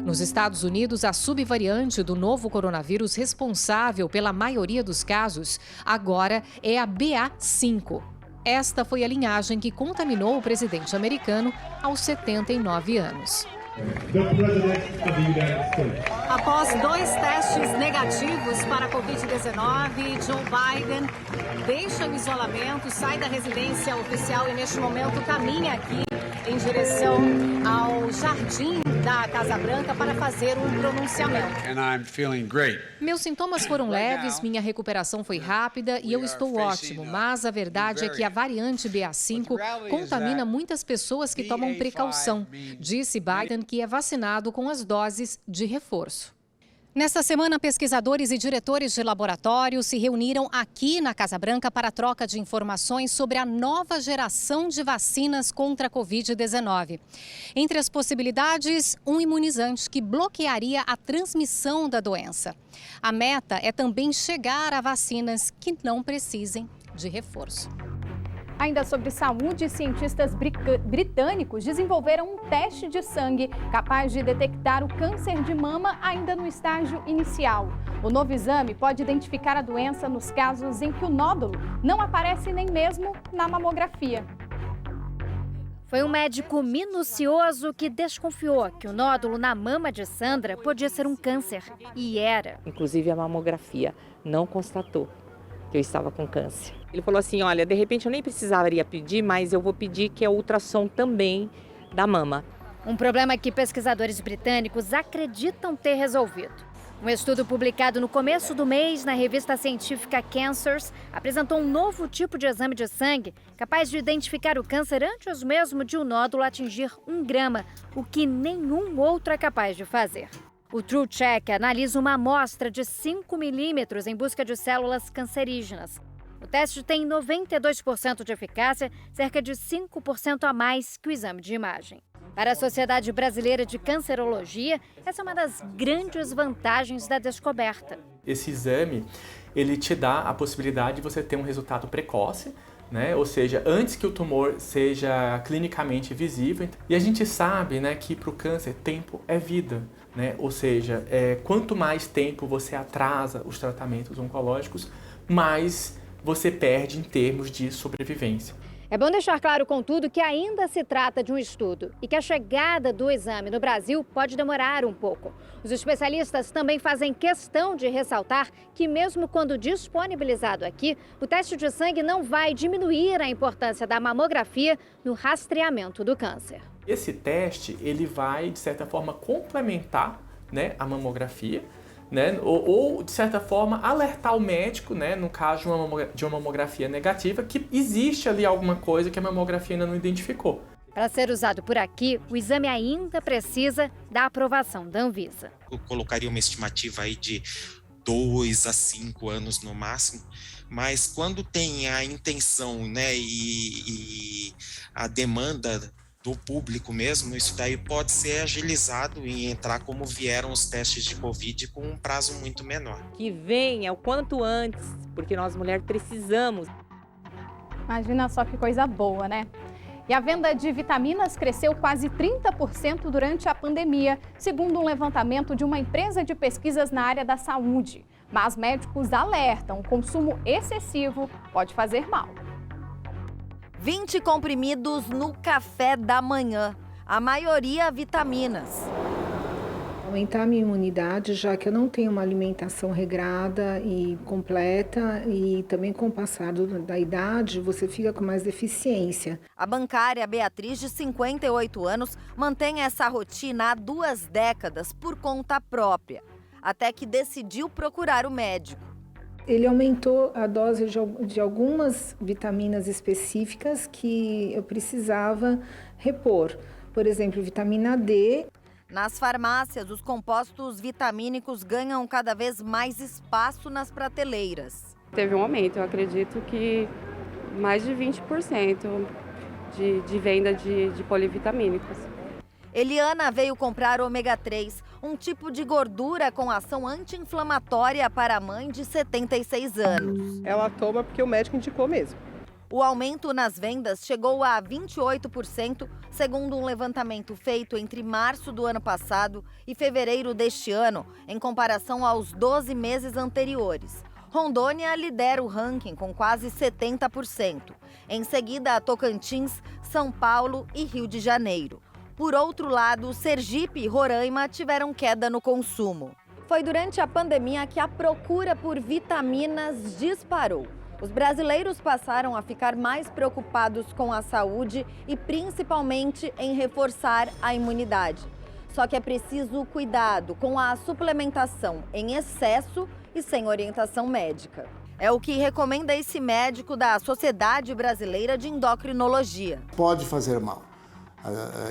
Nos Estados Unidos, a subvariante do novo coronavírus responsável pela maioria dos casos agora é a BA.5. Esta foi a linhagem que contaminou o presidente americano aos 79 anos. Após 2 testes negativos para a Covid-19, Joe Biden deixa o isolamento, sai da residência oficial e, neste momento, caminha aqui em direção ao jardim da Casa Branca para fazer um pronunciamento. Meus sintomas foram leves, minha recuperação foi rápida e eu estou ótimo, mas a verdade é que a variante BA.5 contamina muitas pessoas que tomam precaução, disse Biden, que é vacinado com as doses de reforço. Nesta semana, pesquisadores e diretores de laboratório se reuniram aqui na Casa Branca para troca de informações sobre a nova geração de vacinas contra a Covid-19. Entre as possibilidades, um imunizante que bloquearia a transmissão da doença. A meta é também chegar a vacinas que não precisem de reforço. Ainda sobre saúde, cientistas britânicos desenvolveram um teste de sangue capaz de detectar o câncer de mama ainda no estágio inicial. O novo exame pode identificar a doença nos casos em que o nódulo não aparece nem mesmo na mamografia. Foi um médico minucioso que desconfiou que o nódulo na mama de Sandra podia ser um câncer. E era. Inclusive a mamografia não constatou que eu estava com câncer. Ele falou assim, olha, de repente eu nem precisaria pedir, mas eu vou pedir que é ultrassom também da mama. Um problema que pesquisadores britânicos acreditam ter resolvido. Um estudo publicado no começo do mês na revista científica Cancers apresentou um novo tipo de exame de sangue capaz de identificar o câncer antes mesmo de o nódulo atingir 1 grama, o que nenhum outro é capaz de fazer. O TrueCheck analisa uma amostra de 5 milímetros em busca de células cancerígenas. O teste tem 92% de eficácia, cerca de 5% a mais que o exame de imagem. Para a Sociedade Brasileira de Cancerologia, essa é uma das grandes vantagens da descoberta. Esse exame, ele te dá a possibilidade de você ter um resultado precoce, né? Ou seja, antes que o tumor seja clinicamente visível. E a gente sabe, né, que para o câncer, tempo é vida. Né? Ou seja, quanto mais tempo você atrasa os tratamentos oncológicos, mais você perde em termos de sobrevivência. É bom deixar claro, contudo, que ainda se trata de um estudo e que a chegada do exame no Brasil pode demorar um pouco. Os especialistas também fazem questão de ressaltar que, mesmo quando disponibilizado aqui, o teste de sangue não vai diminuir a importância da mamografia no rastreamento do câncer. Esse teste, ele vai, de certa forma, complementar, né, a mamografia, né, ou, de certa forma, alertar o médico, né, no caso de uma mamografia negativa, que existe ali alguma coisa que a mamografia ainda não identificou. Para ser usado por aqui, o exame ainda precisa da aprovação da Anvisa. Eu colocaria uma estimativa aí de 2 a 5 anos no máximo, mas quando tem a intenção, né, e a demanda do público mesmo, isso daí pode ser agilizado e entrar como vieram os testes de Covid com um prazo muito menor. Que venha o quanto antes, porque nós mulheres precisamos. Imagina só que coisa boa, né? E a venda de vitaminas cresceu quase 30% durante a pandemia, segundo um levantamento de uma empresa de pesquisas na área da saúde. Mas médicos alertam, o consumo excessivo pode fazer mal. 20 comprimidos no café da manhã, a maioria vitaminas. Aumentar a minha imunidade, já que eu não tenho uma alimentação regrada e completa, e também com o passar da idade, você fica com mais deficiência. A bancária Beatriz, de 58 anos, mantém essa rotina há 2 décadas por conta própria, até que decidiu procurar o médico. Ele aumentou a dose de algumas vitaminas específicas que eu precisava repor. Por exemplo, vitamina D. Nas farmácias, os compostos vitamínicos ganham cada vez mais espaço nas prateleiras. Teve um aumento, eu acredito que mais de 20% de venda de polivitamínicos. Eliana veio comprar ômega 3, um tipo de gordura com ação anti-inflamatória para a mãe de 76 anos. Ela toma porque o médico indicou mesmo. O aumento nas vendas chegou a 28%, segundo um levantamento feito entre março do ano passado e fevereiro deste ano, em comparação aos 12 meses anteriores. Rondônia lidera o ranking com quase 70%. Em seguida, Tocantins, São Paulo e Rio de Janeiro. Por outro lado, Sergipe e Roraima tiveram queda no consumo. Foi durante a pandemia que a procura por vitaminas disparou. Os brasileiros passaram a ficar mais preocupados com a saúde e principalmente em reforçar a imunidade. Só que é preciso cuidado com a suplementação em excesso e sem orientação médica. É o que recomenda esse médico da Sociedade Brasileira de Endocrinologia. Pode fazer mal.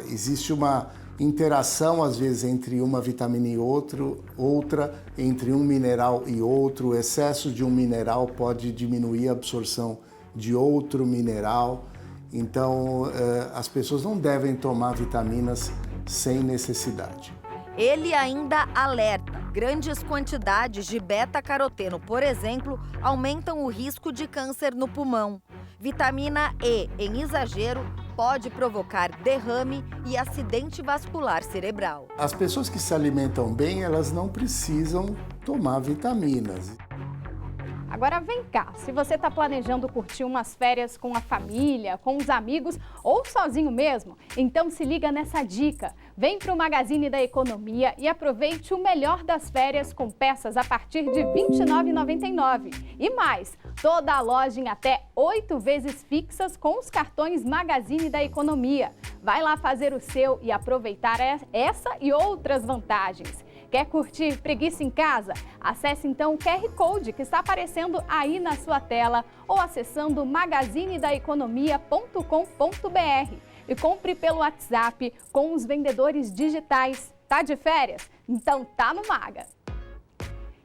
Existe uma interação, às vezes, entre uma vitamina e outra, entre um mineral e outro. O excesso de um mineral pode diminuir a absorção de outro mineral. Então, as pessoas não devem tomar vitaminas sem necessidade. Ele ainda alerta: grandes quantidades de beta-caroteno, por exemplo, aumentam o risco de câncer no pulmão. Vitamina E em exagero pode provocar derrame e acidente vascular cerebral. As pessoas que se alimentam bem, elas não precisam tomar vitaminas. Agora vem cá, se você está planejando curtir umas férias com a família, com os amigos ou sozinho mesmo, então se liga nessa dica. Vem para o Magazine da Economia e aproveite o melhor das férias com peças a partir de R$ 29,99. E mais, toda a loja em até 8 vezes fixas com os cartões Magazine da Economia. Vai lá fazer o seu e aproveitar essa e outras vantagens. Quer curtir preguiça em casa? Acesse então o QR Code que está aparecendo aí na sua tela ou acessando magazinedaeconomia.com.br e compre pelo WhatsApp com os vendedores digitais. Tá de férias? Então tá no Maga.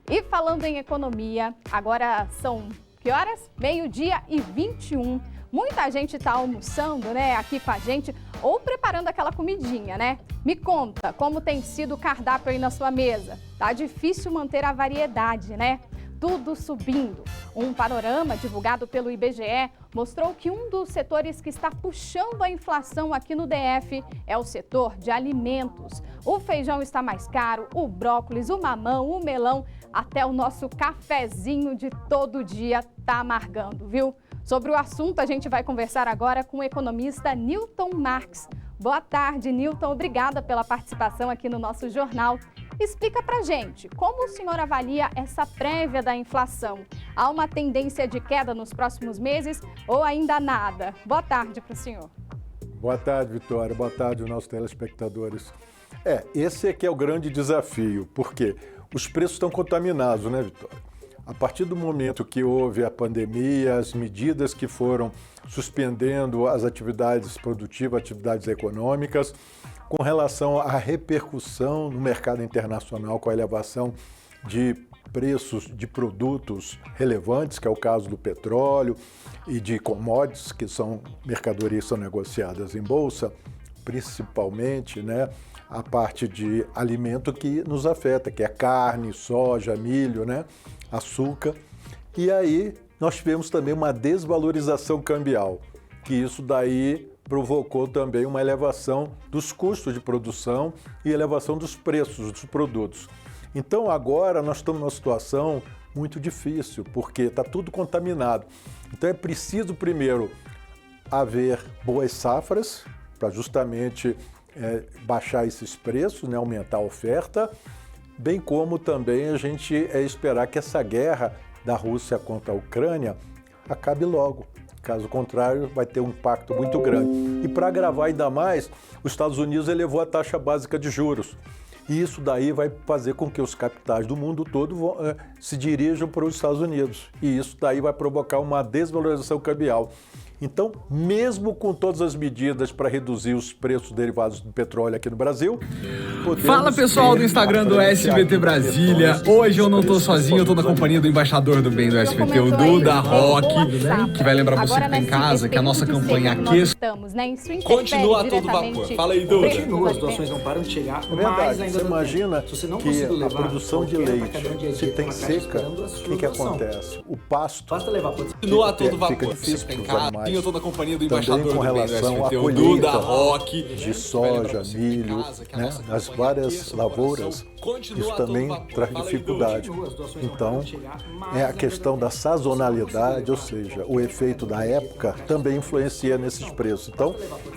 E falando em economia, agora são que horas? 12h21. Muita gente está almoçando, né, aqui com a gente, ou preparando aquela comidinha, né? Me conta como tem sido o cardápio aí na sua mesa. Tá difícil manter a variedade, né? Tudo subindo. Um panorama divulgado pelo IBGE mostrou que um dos setores que está puxando a inflação aqui no DF é o setor de alimentos. O feijão está mais caro, o brócolis, o mamão, o melão, até o nosso cafezinho de todo dia tá amargando, viu? Sobre o assunto, a gente vai conversar agora com o economista Newton Marques. Boa tarde, Newton. Obrigada pela participação aqui no nosso jornal. Explica pra gente, como o senhor avalia essa prévia da inflação? Há uma tendência de queda nos próximos meses ou ainda nada? Boa tarde para o senhor. Boa tarde, Vitória. Boa tarde aos nossos telespectadores. Esse aqui é o grande desafio, porque os preços estão contaminados, né, Vitória? A partir do momento que houve a pandemia, as medidas que foram suspendendo as atividades produtivas, atividades econômicas, com relação à repercussão no mercado internacional com a elevação de preços de produtos relevantes, que é o caso do petróleo e de commodities, que são mercadorias que são negociadas em bolsa, principalmente, né, a parte de alimento que nos afeta, que é carne, soja, milho, né, açúcar. E aí nós tivemos também uma desvalorização cambial, que isso daí provocou também uma elevação dos custos de produção e elevação dos preços dos produtos. Então agora nós estamos numa situação muito difícil, porque está tudo contaminado. Então é preciso primeiro haver boas safras, para justamente baixar esses preços, né, aumentar a oferta, bem como também a gente esperar que essa guerra da Rússia contra a Ucrânia acabe logo. Caso contrário, vai ter um impacto muito grande. E para agravar ainda mais, os Estados Unidos elevou a taxa básica de juros. E isso daí vai fazer com que os capitais do mundo todo se dirijam para os Estados Unidos. E isso daí vai provocar uma desvalorização cambial. Então, mesmo com todas as medidas para reduzir os preços derivados do petróleo aqui no Brasil... Fala, pessoal do Instagram do SBT Brasília. Hoje eu não estou sozinho, eu estou na companhia do embaixador do bem do SBT, o Duda Rock, que vai lembrar você que está em casa que a nossa campanha Aqueça continua a todo vapor. Fala aí, Duda. Continua, as doações não param de chegar, É verdade, mas ainda você imagina se você não que levar a produção de leite, se tem uma caixa seca, esperando a o sua que doação. acontece? O pasto Basta levar Continua a todo vapor. fica difícil Você para em os casa. animais. Eu estou na companhia do Também embaixador com do bem do relação à SBT, o colheita Duda Rock. de soja, milho, né, nas várias lavouras, isso também traz dificuldade. Então, é a questão da sazonalidade, ou seja, o efeito da época também influencia nesses preços. Então,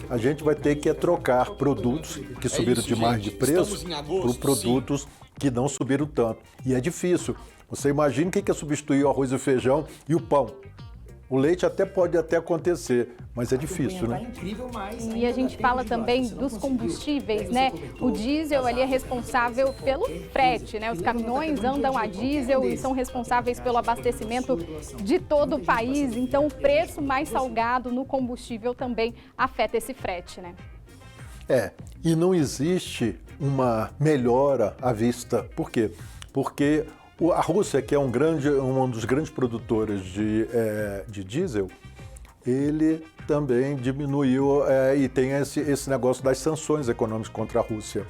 a gente vai ter que trocar produtos que subiram demais de preço por produtos que não subiram tanto. E é difícil. Você imagina o que é substituir o arroz e o feijão e o pão. O leite pode acontecer, mas é difícil, né? E a gente fala também dos combustíveis, né? O diesel ali é responsável pelo frete, né? Os caminhões andam a diesel e são responsáveis pelo abastecimento de todo o país. Então, o preço mais salgado no combustível também afeta esse frete, né? E não existe uma melhora à vista. Por quê? Porque a Rússia, que é um dos grandes produtores de diesel, ele também diminuiu e tem esse negócio das sanções econômicas contra a Rússia.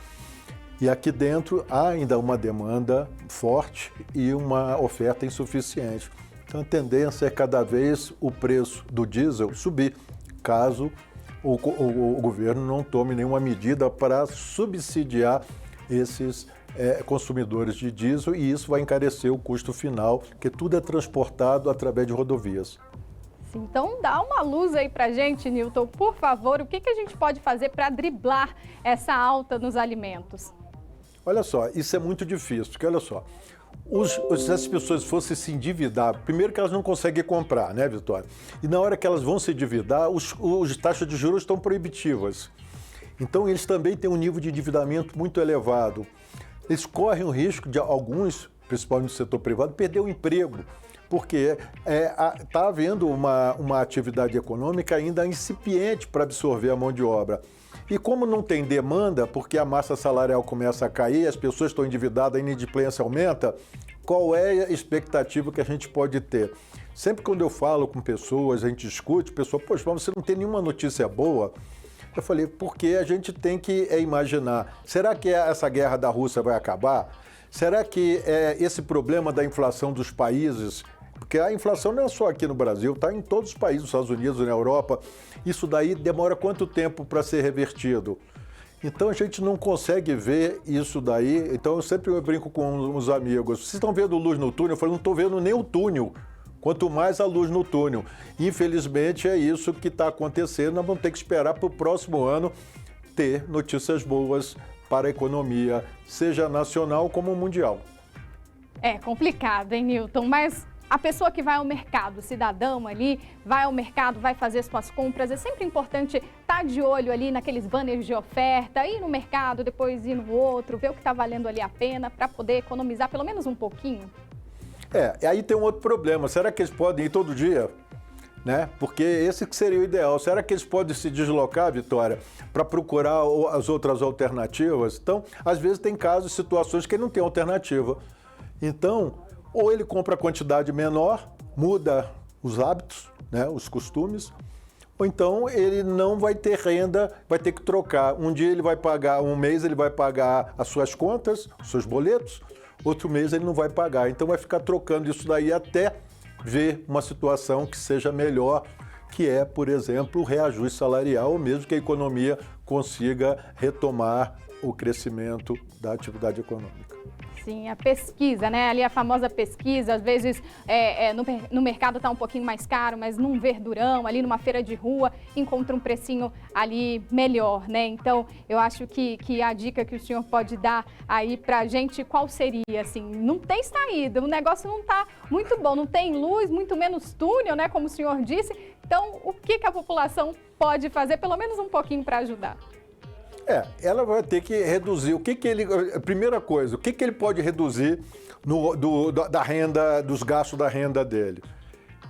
E aqui dentro há ainda uma demanda forte e uma oferta insuficiente. Então a tendência é cada vez o preço do diesel subir, caso o governo não tome nenhuma medida para subsidiar esses consumidores de diesel, e isso vai encarecer o custo final, porque tudo é transportado através de rodovias. Então dá uma luz aí pra gente, Newton, por favor, o que a gente pode fazer para driblar essa alta nos alimentos? Olha só, isso é muito difícil, porque olha só, se as pessoas fossem se endividar, primeiro que elas não conseguem comprar, né, Vitória? E na hora que elas vão se endividar, as taxas de juros estão proibitivas. Então eles também têm um nível de endividamento muito elevado. Eles correm o risco de alguns, principalmente no setor privado, perder o emprego, porque está havendo uma atividade econômica ainda incipiente para absorver a mão de obra. E como não tem demanda, porque a massa salarial começa a cair, as pessoas estão endividadas, a inadimplência aumenta, qual é a expectativa que a gente pode ter? Sempre quando eu falo com pessoas, a gente discute, a pessoa, poxa, mas você não tem nenhuma notícia boa? Eu falei, porque a gente tem que imaginar, será que essa guerra da Rússia vai acabar? Será que esse problema da inflação dos países, porque a inflação não é só aqui no Brasil, está em todos os países, nos Estados Unidos, na Europa, isso daí demora quanto tempo para ser revertido? Então a gente não consegue ver isso daí, então eu sempre brinco com os amigos, vocês estão vendo luz no túnel? Eu falo, não estou vendo nem o túnel. Quanto mais a luz no túnel. Infelizmente é isso que está acontecendo. Nós vamos ter que esperar para o próximo ano ter notícias boas para a economia, seja nacional como mundial. É complicado, hein, Newton? Mas a pessoa que vai ao mercado, o cidadão ali, vai ao mercado, vai fazer suas compras, é sempre importante estar de olho ali naqueles banners de oferta, ir no mercado, depois ir no outro, ver o que está valendo ali a pena para poder economizar pelo menos um pouquinho. Aí tem um outro problema. Será que eles podem ir todo dia? Né? Porque esse que seria o ideal. Será que eles podem se deslocar, Vitória, para procurar as outras alternativas? Então, às vezes tem casos, situações que ele não tem alternativa. Então, ou ele compra a quantidade menor, muda os hábitos, né, os costumes, ou então ele não vai ter renda, vai ter que trocar. Um dia ele vai pagar, um mês ele vai pagar as suas contas, os seus boletos, outro mês ele não vai pagar. Então vai ficar trocando isso daí até ver uma situação que seja melhor, que é, por exemplo, o reajuste salarial, ou mesmo que a economia consiga retomar o crescimento da atividade econômica. Sim, a pesquisa, né? Ali a famosa pesquisa, às vezes no mercado está um pouquinho mais caro, mas num verdurão, ali numa feira de rua, encontra um precinho ali melhor, né? Então, eu acho que a dica que o senhor pode dar aí pra gente, qual seria, assim? Não tem saída, o negócio não tá muito bom, não tem luz, muito menos túnel, né? Como o senhor disse. Então, o que a população pode fazer, pelo menos um pouquinho, para ajudar? Ela vai ter que reduzir. Primeira coisa, o que ele pode reduzir da renda, dos gastos da renda dele?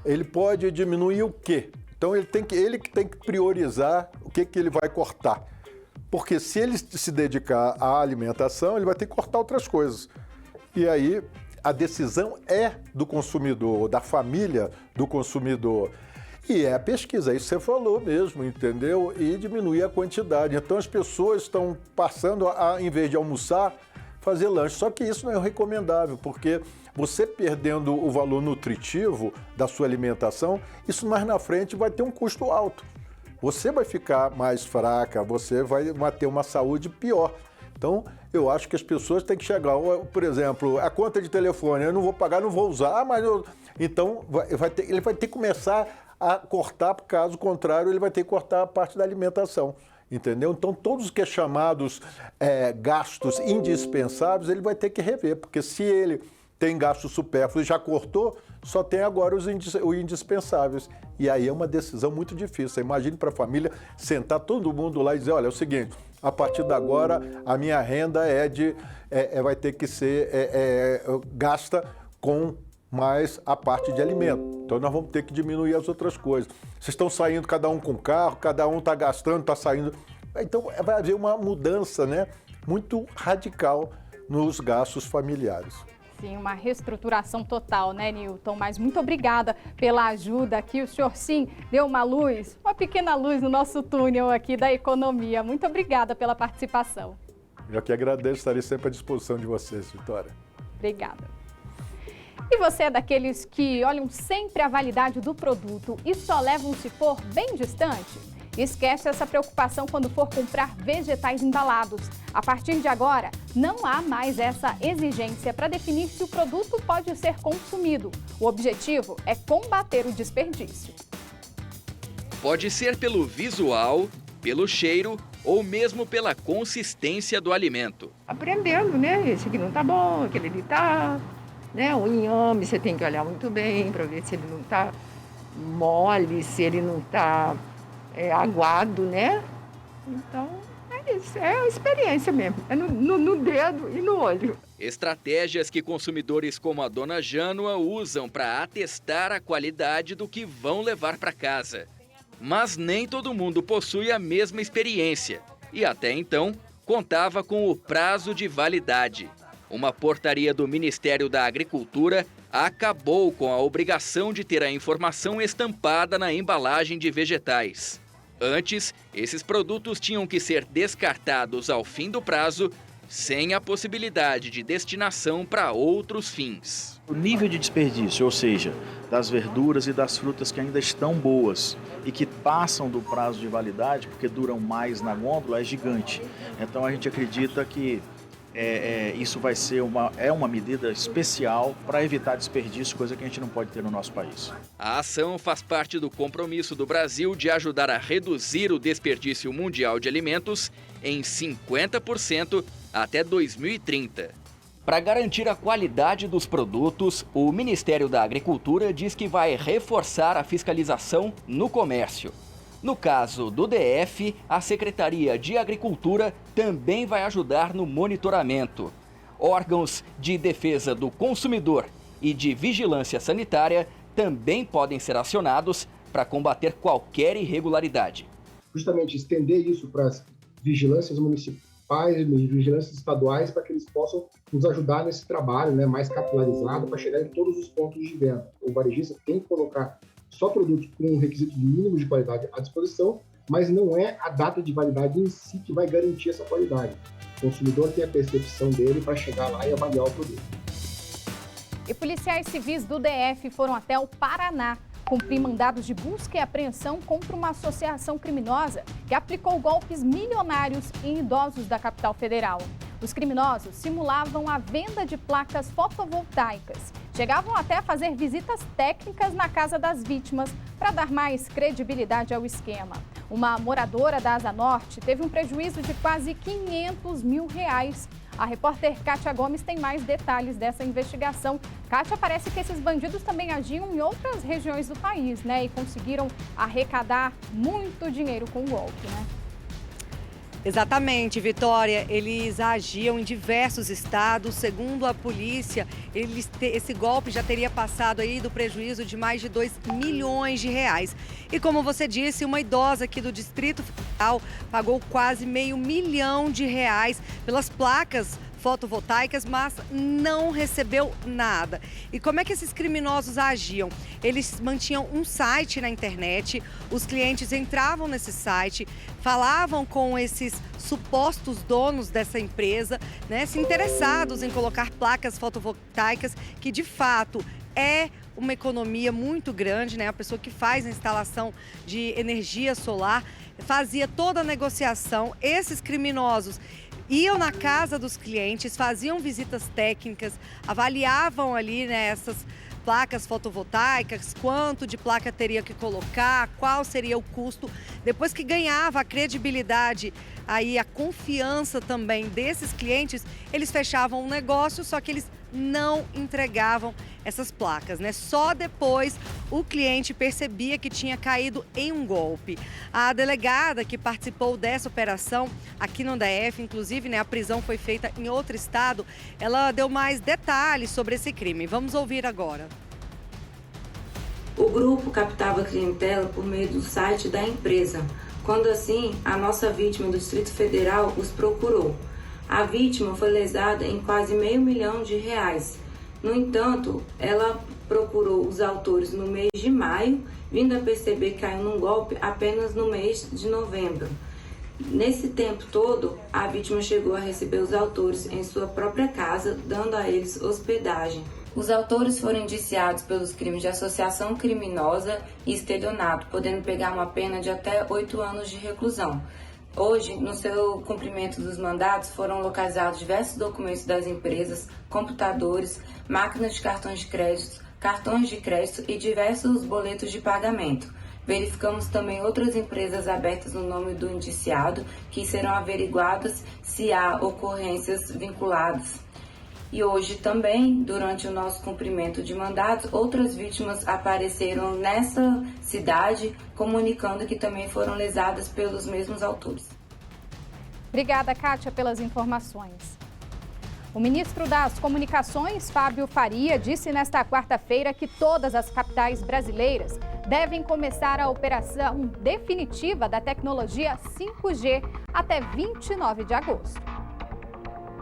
Ele pode diminuir o quê? Então ele que tem que priorizar o que ele vai cortar. Porque se ele se dedicar à alimentação, ele vai ter que cortar outras coisas. E aí a decisão é do consumidor, da família do consumidor. E é a pesquisa, isso você falou mesmo, entendeu? E diminuir a quantidade. Então as pessoas estão passando a, em vez de almoçar, fazer lanche. Só que isso não é recomendável, porque você perdendo o valor nutritivo da sua alimentação, isso mais na frente vai ter um custo alto. Você vai ficar mais fraca, você vai ter uma saúde pior. Então, eu acho que as pessoas têm que chegar, por exemplo, a conta de telefone, eu não vou pagar, não vou usar, então ele vai ter que começar a cortar, caso contrário, ele vai ter que cortar a parte da alimentação, entendeu? Então, todos os que é chamados gastos indispensáveis, ele vai ter que rever, porque se ele tem gastos supérfluos e já cortou, só tem agora os indispensáveis. E aí é uma decisão muito difícil. Imagine para a família sentar todo mundo lá e dizer, olha, é o seguinte, a partir de agora a minha renda vai ter que ser gasta com mais a parte de alimento. Então nós vamos ter que diminuir as outras coisas. Vocês estão saindo cada um com carro, cada um está gastando, está saindo. Então vai haver uma mudança, né, muito radical nos gastos familiares. Sim, uma reestruturação total, né, Nilton? Mas muito obrigada pela ajuda aqui. O senhor, sim, deu uma luz, uma pequena luz no nosso túnel aqui da economia. Muito obrigada pela participação. Eu que agradeço, estarei sempre à disposição de vocês, Vitória. Obrigada. E você é daqueles que olham sempre a validade do produto e só levam se for bem distante? Esquece essa preocupação quando for comprar vegetais embalados. A partir de agora, não há mais essa exigência para definir se o produto pode ser consumido. O objetivo é combater o desperdício. Pode ser pelo visual, pelo cheiro ou mesmo pela consistência do alimento. Aprendendo, né? Esse aqui não tá bom, aquele ali tá... Né? O inhame você tem que olhar muito bem para ver se ele não tá mole, se ele não tá... aguado, né? Então, é isso, é a experiência mesmo, é no dedo e no olho. Estratégias que consumidores como a dona Jânua usam para atestar a qualidade do que vão levar para casa. Mas nem todo mundo possui a mesma experiência e até então contava com o prazo de validade. Uma portaria do Ministério da Agricultura acabou com a obrigação de ter a informação estampada na embalagem de vegetais. Antes, esses produtos tinham que ser descartados ao fim do prazo, sem a possibilidade de destinação para outros fins. O nível de desperdício, ou seja, das verduras e das frutas que ainda estão boas e que passam do prazo de validade, porque duram mais na gôndola, é gigante. Então a gente acredita que isso vai ser uma medida especial para evitar desperdício, coisa que a gente não pode ter no nosso país. A ação faz parte do compromisso do Brasil de ajudar a reduzir o desperdício mundial de alimentos em 50% até 2030. Para garantir a qualidade dos produtos, o Ministério da Agricultura diz que vai reforçar a fiscalização no comércio. No caso do DF, a Secretaria de Agricultura também vai ajudar no monitoramento. Órgãos de defesa do consumidor e de vigilância sanitária também podem ser acionados para combater qualquer irregularidade. Justamente estender isso para as vigilâncias municipais e vigilâncias estaduais para que eles possam nos ajudar nesse trabalho, né, mais capilarizado para chegar em todos os pontos de venda. O varejista tem que colocar só produtos com um requisito mínimo de qualidade à disposição, mas não é a data de validade em si que vai garantir essa qualidade. O consumidor tem a percepção dele para chegar lá e avaliar o produto. E policiais civis do DF foram até o Paraná cumprir mandados de busca e apreensão contra uma associação criminosa que aplicou golpes milionários em idosos da capital federal. Os criminosos simulavam a venda de placas fotovoltaicas. Chegavam até a fazer visitas técnicas na casa das vítimas para dar mais credibilidade ao esquema. Uma moradora da Asa Norte teve um prejuízo de quase R$500 mil. A repórter Kátia Gomes tem mais detalhes dessa investigação. Kátia, parece que esses bandidos também agiam em outras regiões do país, né? E conseguiram arrecadar muito dinheiro com o golpe, né? Exatamente, Vitória. Eles agiam em diversos estados. Segundo a polícia, esse golpe já teria passado aí do prejuízo de mais de R$2 milhões. E como você disse, uma idosa aqui do Distrito Federal pagou quase R$500 mil pelas placas fotovoltaicas, mas não recebeu nada. E como é que esses criminosos agiam? Eles mantinham um site na internet, os clientes entravam nesse site, falavam com esses supostos donos dessa empresa, né, se interessados em colocar placas fotovoltaicas, que de fato é uma economia muito grande, né? A pessoa que faz a instalação de energia solar fazia toda a negociação. Esses criminosos iam na casa dos clientes, faziam visitas técnicas, avaliavam ali, né, essas placas fotovoltaicas, quanto de placa teria que colocar, qual seria o custo. Depois que ganhava a credibilidade, aí a confiança também desses clientes, eles fechavam um negócio, só que eles não entregavam essas placas, né? Só depois o cliente percebia que tinha caído em um golpe. A delegada que participou dessa operação aqui no DF, inclusive, né, a prisão foi feita em outro estado, ela deu mais detalhes sobre esse crime. Vamos ouvir agora. O grupo captava a clientela por meio do site da empresa. Quando assim, a nossa vítima do Distrito Federal os procurou. A vítima foi lesada em quase R$500 mil. No entanto, ela procurou os autores no mês de maio, vindo a perceber que caiu num golpe apenas no mês de novembro. Nesse tempo todo, a vítima chegou a receber os autores em sua própria casa, dando a eles hospedagem. Os autores foram indiciados pelos crimes de associação criminosa e estelionato, podendo pegar uma pena de até 8 anos de reclusão. Hoje, no seu cumprimento dos mandatos, foram localizados diversos documentos das empresas, computadores, máquinas de cartões de crédito e diversos boletos de pagamento. Verificamos também outras empresas abertas no nome do indiciado, que serão averiguadas se há ocorrências vinculadas. E hoje também, durante o nosso cumprimento de mandatos, outras vítimas apareceram nessa cidade, comunicando que também foram lesadas pelos mesmos autores. Obrigada, Kátia, pelas informações. O ministro das Comunicações, Fábio Faria, disse nesta quarta-feira que todas as capitais brasileiras devem começar a operação definitiva da tecnologia 5G até 29 de agosto.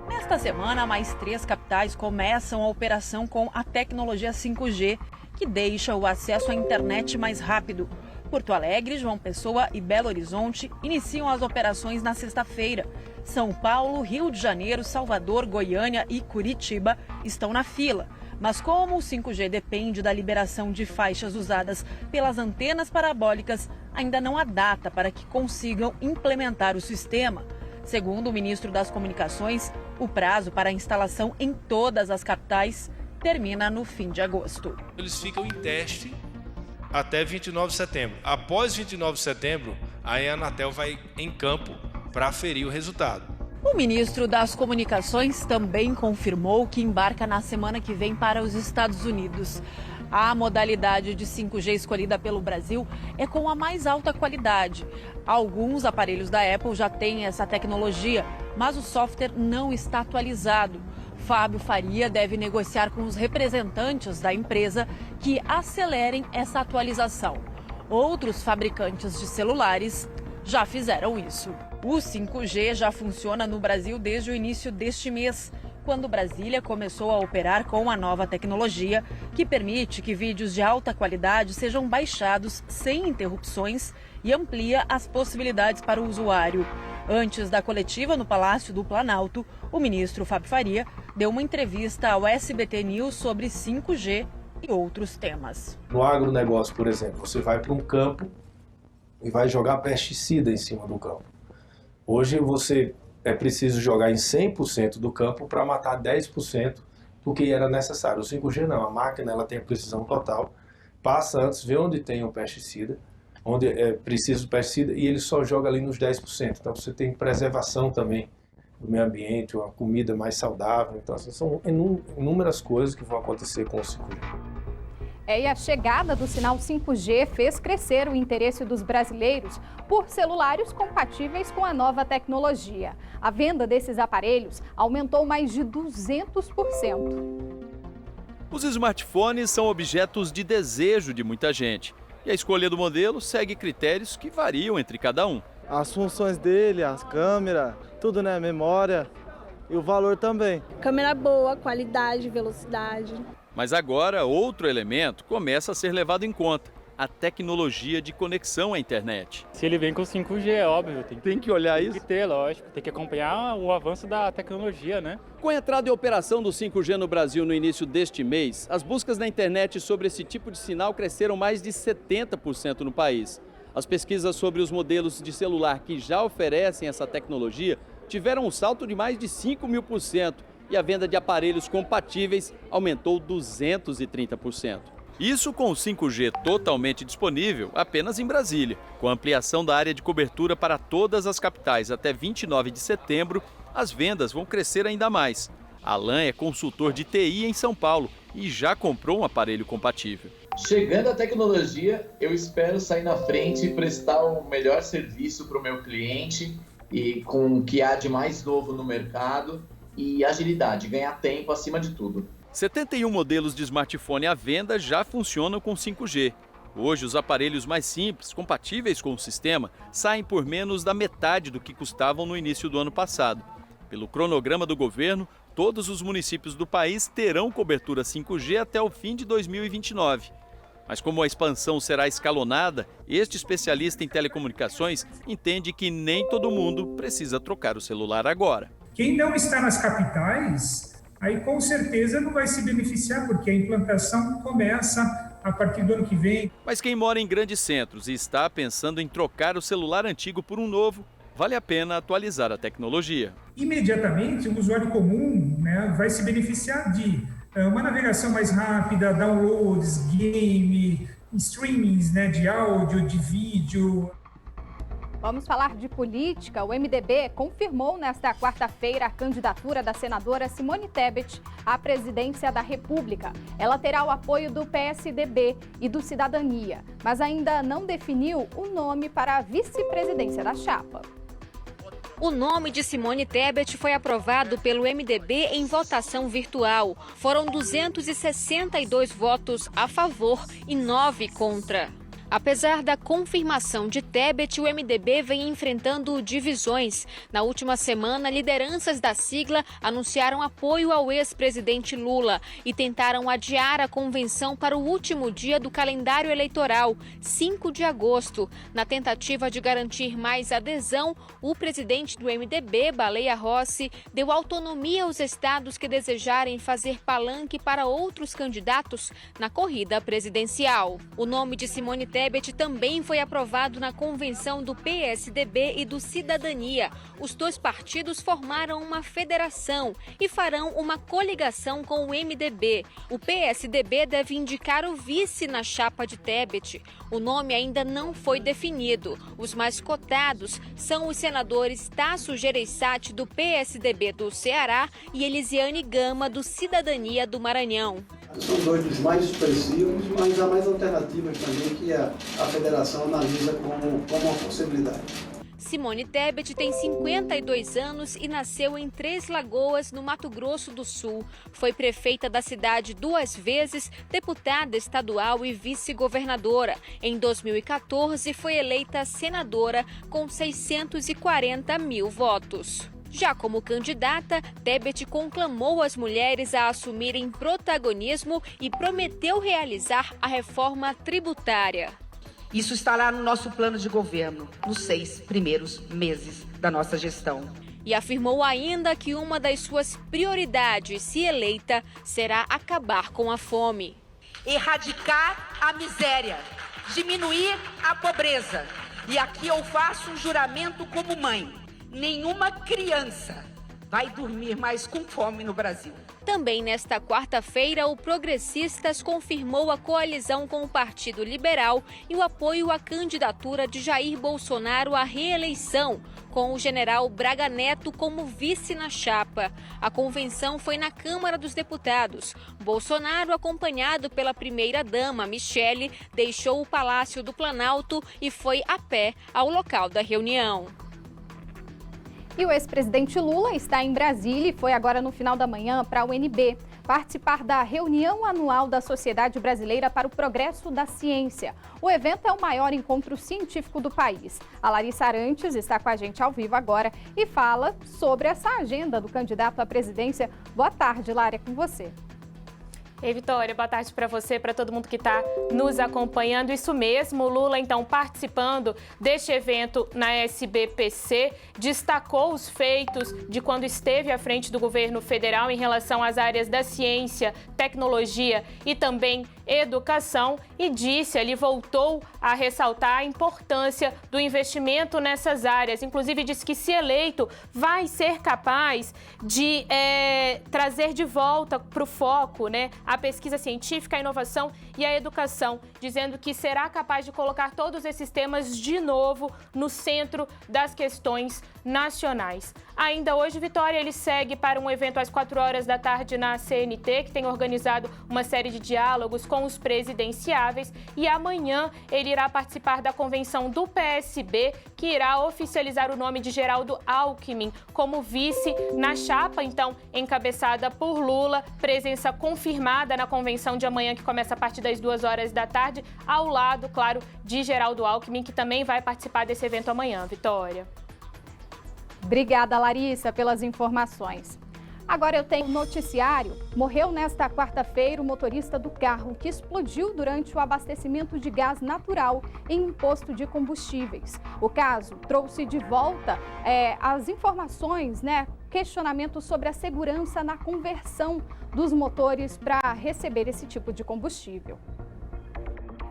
Nesta semana, mais 3 capitais começam a operação com a tecnologia 5G, que deixa o acesso à internet mais rápido. Porto Alegre, João Pessoa e Belo Horizonte iniciam as operações na sexta-feira. São Paulo, Rio de Janeiro, Salvador, Goiânia e Curitiba estão na fila. Mas como o 5G depende da liberação de faixas usadas pelas antenas parabólicas, ainda não há data para que consigam implementar o sistema. Segundo o ministro das Comunicações, o prazo para a instalação em todas as capitais termina no fim de agosto. Eles ficam em teste até 29 de setembro. Após 29 de setembro, aí a Anatel vai em campo para aferir o resultado. O ministro das Comunicações também confirmou que embarca na semana que vem para os Estados Unidos. A modalidade de 5G escolhida pelo Brasil é com a mais alta qualidade. Alguns aparelhos da Apple já têm essa tecnologia, mas o software não está atualizado. Fábio Faria deve negociar com os representantes da empresa que acelerem essa atualização. Outros fabricantes de celulares já fizeram isso. O 5G já funciona no Brasil desde o início deste mês, quando Brasília começou a operar com a nova tecnologia, que permite que vídeos de alta qualidade sejam baixados sem interrupções e amplia as possibilidades para o usuário. Antes da coletiva no Palácio do Planalto, o ministro Fábio Faria deu uma entrevista ao SBT News sobre 5G e outros temas. No agronegócio, por exemplo, você vai para um campo e vai jogar pesticida em cima do campo. Hoje você é preciso jogar em 100% do campo para matar 10% do que era necessário. O 5G não, a máquina ela tem a precisão total, passa antes, vê onde tem um pesticida, onde é preciso pesticida, e ele só joga ali nos 10%. Então você tem preservação também do meio ambiente, uma comida mais saudável. Então são inúmeras coisas que vão acontecer com o 5G. E a chegada do sinal 5G fez crescer o interesse dos brasileiros por celulares compatíveis com a nova tecnologia. A venda desses aparelhos aumentou mais de 200%. Os smartphones são objetos de desejo de muita gente. E a escolha do modelo segue critérios que variam entre cada um. As funções dele, as câmeras, tudo, né? Memória e o valor também. Câmera boa, qualidade, velocidade. Mas agora, outro elemento começa a ser levado em conta: a tecnologia de conexão à internet. Se ele vem com 5G, é óbvio. Tem que olhar isso? Tem que ter, lógico. Tem que acompanhar o avanço da tecnologia, né? Com a entrada em operação do 5G no Brasil no início deste mês, as buscas na internet sobre esse tipo de sinal cresceram mais de 70% no país. As pesquisas sobre os modelos de celular que já oferecem essa tecnologia tiveram um salto de mais de 5.000%. E a venda de aparelhos compatíveis aumentou 230%. Isso com o 5G totalmente disponível apenas em Brasília. Com a ampliação da área de cobertura para todas as capitais até 29 de setembro, as vendas vão crescer ainda mais. Alan é consultor de TI em São Paulo e já comprou um aparelho compatível. Chegando a tecnologia, eu espero sair na frente e prestar o melhor serviço para o meu cliente e com o que há de mais novo no mercado. E agilidade, ganhar tempo acima de tudo. 71 modelos de smartphone à venda já funcionam com 5G. Hoje, os aparelhos mais simples, compatíveis com o sistema, saem por menos da metade do que custavam no início do ano passado. Pelo cronograma do governo, todos os municípios do país terão cobertura 5G até o fim de 2029. Mas como a expansão será escalonada, este especialista em telecomunicações entende que nem todo mundo precisa trocar o celular agora. Quem não está nas capitais, aí com certeza não vai se beneficiar, porque a implantação começa a partir do ano que vem. Mas quem mora em grandes centros e está pensando em trocar o celular antigo por um novo, vale a pena atualizar a tecnologia. Imediatamente, o usuário comum, né, vai se beneficiar de uma navegação mais rápida, downloads, game, streamings, né, de áudio, de vídeo. Vamos falar de política. O MDB confirmou nesta quarta-feira a candidatura da senadora Simone Tebet à presidência da República. Ela terá o apoio do PSDB e do Cidadania, mas ainda não definiu o nome para a vice-presidência da chapa. O nome de Simone Tebet foi aprovado pelo MDB em votação virtual. Foram 262 votos a favor e 9 contra. Apesar da confirmação de Tebet, o MDB vem enfrentando divisões. Na última semana, lideranças da sigla anunciaram apoio ao ex-presidente Lula e tentaram adiar a convenção para o último dia do calendário eleitoral, 5 de agosto. Na tentativa de garantir mais adesão, o presidente do MDB, Baleia Rossi, deu autonomia aos estados que desejarem fazer palanque para outros candidatos na corrida presidencial. O nome de Simone Tebet também foi aprovado na convenção do PSDB e do Cidadania. Os dois partidos formaram uma federação e farão uma coligação com o MDB. O PSDB deve indicar o vice na chapa de Tebet. O nome ainda não foi definido. Os mais cotados são os senadores Tasso Gereissati, do PSDB do Ceará, e Elisiane Gama, do Cidadania do Maranhão. São dois dos mais expressivos, mas há mais alternativas também que a federação analisa como uma possibilidade. Simone Tebet tem 52 anos e nasceu em Três Lagoas, no Mato Grosso do Sul. Foi prefeita da cidade 2 vezes, deputada estadual e vice-governadora. Em 2014, foi eleita senadora com 640 mil votos. Já como candidata, Tebet conclamou as mulheres a assumirem protagonismo e prometeu realizar a reforma tributária. Isso estará no nosso plano de governo, nos 6 primeiros meses da nossa gestão. E afirmou ainda que uma das suas prioridades, se eleita, será acabar com a fome. Erradicar a miséria, diminuir a pobreza. E aqui eu faço um juramento como mãe. nenhuma criança vai dormir mais com fome no Brasil. Também nesta quarta-feira, o Progressistas confirmou a coalizão com o Partido Liberal e o apoio à candidatura de Jair Bolsonaro à reeleição, com o general Braga Neto como vice na chapa. A convenção foi na Câmara dos Deputados. Bolsonaro, acompanhado pela primeira-dama, Michele, deixou o Palácio do Planalto e foi a pé ao local da reunião. E o ex-presidente Lula está em Brasília e foi agora no final da manhã para a UNB participar da reunião anual da Sociedade Brasileira para o Progresso da Ciência. O evento é o maior encontro científico do país. A Larissa Arantes está com a gente ao vivo agora e fala sobre essa agenda do candidato à presidência. Boa tarde, Lara, é com você. Ei, Vitória, boa tarde para você, para todo mundo que está nos acompanhando. Isso mesmo, o Lula, então, participando deste evento na SBPC, destacou os feitos de quando esteve à frente do governo federal em relação às áreas da ciência, tecnologia e também educação e disse, ele voltou a ressaltar a importância do investimento nessas áreas. Inclusive, disse que, se eleito, vai ser capaz de trazer de volta para o foco, né, a pesquisa científica, a inovação e a educação, dizendo que será capaz de colocar todos esses temas de novo no centro das questões nacionais. Ainda hoje, Vitória, ele segue para um evento às 4 horas da tarde na CNT, que tem organizado uma série de diálogos com os presidenciáveis, e amanhã ele irá participar da convenção do PSB, que irá oficializar o nome de Geraldo Alckmin como vice na chapa, então, encabeçada por Lula, presença confirmada na convenção de amanhã, que começa a partir das 2 horas da tarde, ao lado, claro, de Geraldo Alckmin, que também vai participar desse evento amanhã. Vitória. Obrigada, Larissa, pelas informações. Agora eu tenho um noticiário. Morreu nesta quarta-feira o motorista do carro que explodiu durante o abastecimento de gás natural em um posto de combustíveis. O caso trouxe de volta as informações, questionamentos sobre a segurança na conversão dos motores para receber esse tipo de combustível.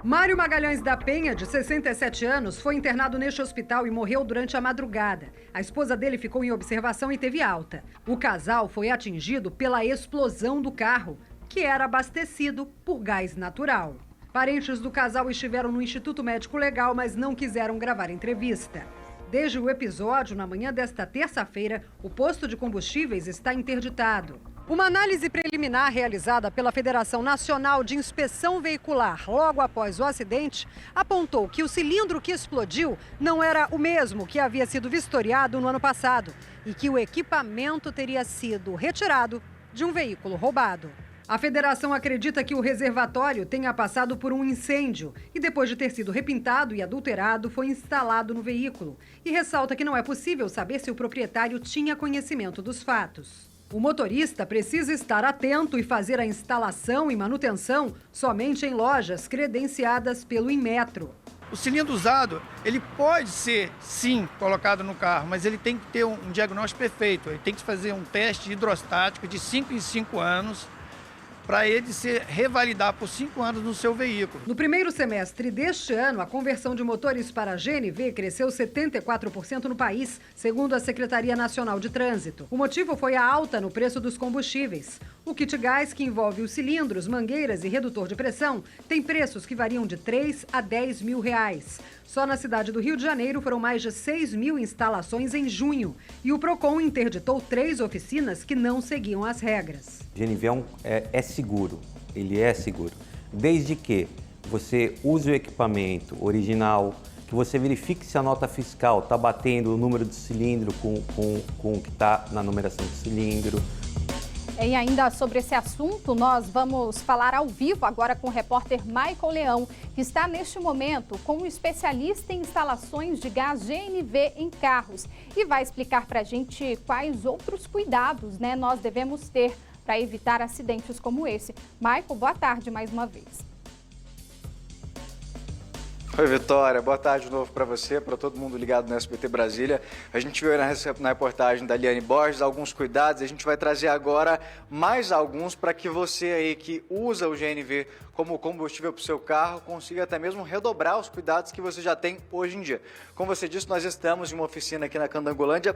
Mário Magalhães da Penha, de 67 anos, foi internado neste hospital e morreu durante a madrugada. A esposa dele ficou em observação e teve alta. O casal foi atingido pela explosão do carro, que era abastecido por gás natural. Parentes do casal estiveram no Instituto Médico Legal, mas não quiseram gravar entrevista. Desde o episódio, na manhã desta terça-feira, o posto de combustíveis está interditado. Uma análise preliminar realizada pela Federação Nacional de Inspeção Veicular logo após o acidente apontou que o cilindro que explodiu não era o mesmo que havia sido vistoriado no ano passado e que o equipamento teria sido retirado de um veículo roubado. A federação acredita que o reservatório tenha passado por um incêndio e, depois de ter sido repintado e adulterado, foi instalado no veículo. E ressalta que não é possível saber se o proprietário tinha conhecimento dos fatos. O motorista precisa estar atento e fazer a instalação e manutenção somente em lojas credenciadas pelo Inmetro. O cilindro usado, ele pode ser, sim, colocado no carro, mas ele tem que ter um diagnóstico perfeito. Ele tem que fazer um teste hidrostático de 5 em 5 anos para ele se revalidar por 5 anos no seu veículo. No primeiro semestre deste ano, a conversão de motores para GNV cresceu 74% no país, segundo a Secretaria Nacional de Trânsito. O motivo foi a alta no preço dos combustíveis. O kit gás, que envolve os cilindros, mangueiras e redutor de pressão, tem preços que variam de 3 a 10 mil reais. Só na cidade do Rio de Janeiro foram mais de 6 mil instalações em junho. E o PROCON interditou 3 oficinas que não seguiam as regras. GNV é seguro, ele é seguro, desde que você use o equipamento original, que você verifique se a nota fiscal está batendo o número de cilindro com o que está na numeração do cilindro. E ainda sobre esse assunto, nós vamos falar ao vivo agora com o repórter Michael Leão, que está neste momento com um especialista em instalações de gás GNV em carros e vai explicar para a gente quais outros cuidados nós devemos ter para evitar acidentes como esse. Michael, boa tarde mais uma vez. Oi, Vitória. Boa tarde de novo para você, para todo mundo ligado no SBT Brasília. A gente viu na reportagem da Liane Borges alguns cuidados, a gente vai trazer agora mais alguns para que você aí que usa o GNV como combustível para o seu carro consiga até mesmo redobrar os cuidados que você já tem hoje em dia. Como você disse, nós estamos em uma oficina aqui na Candangolândia,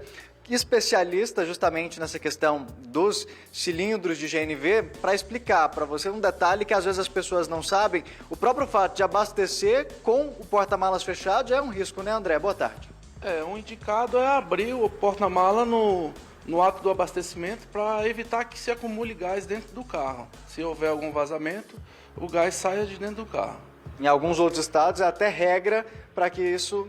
especialista justamente nessa questão dos cilindros de GNV, para explicar para você um detalhe que às vezes as pessoas não sabem. O próprio fato de abastecer com o porta-malas fechado já é um risco, né, André? Boa tarde. Um indicado é abrir o porta-mala no ato do abastecimento para evitar que se acumule gás dentro do carro. Se houver algum vazamento, o gás saia de dentro do carro. Em alguns outros estados é até regra para que isso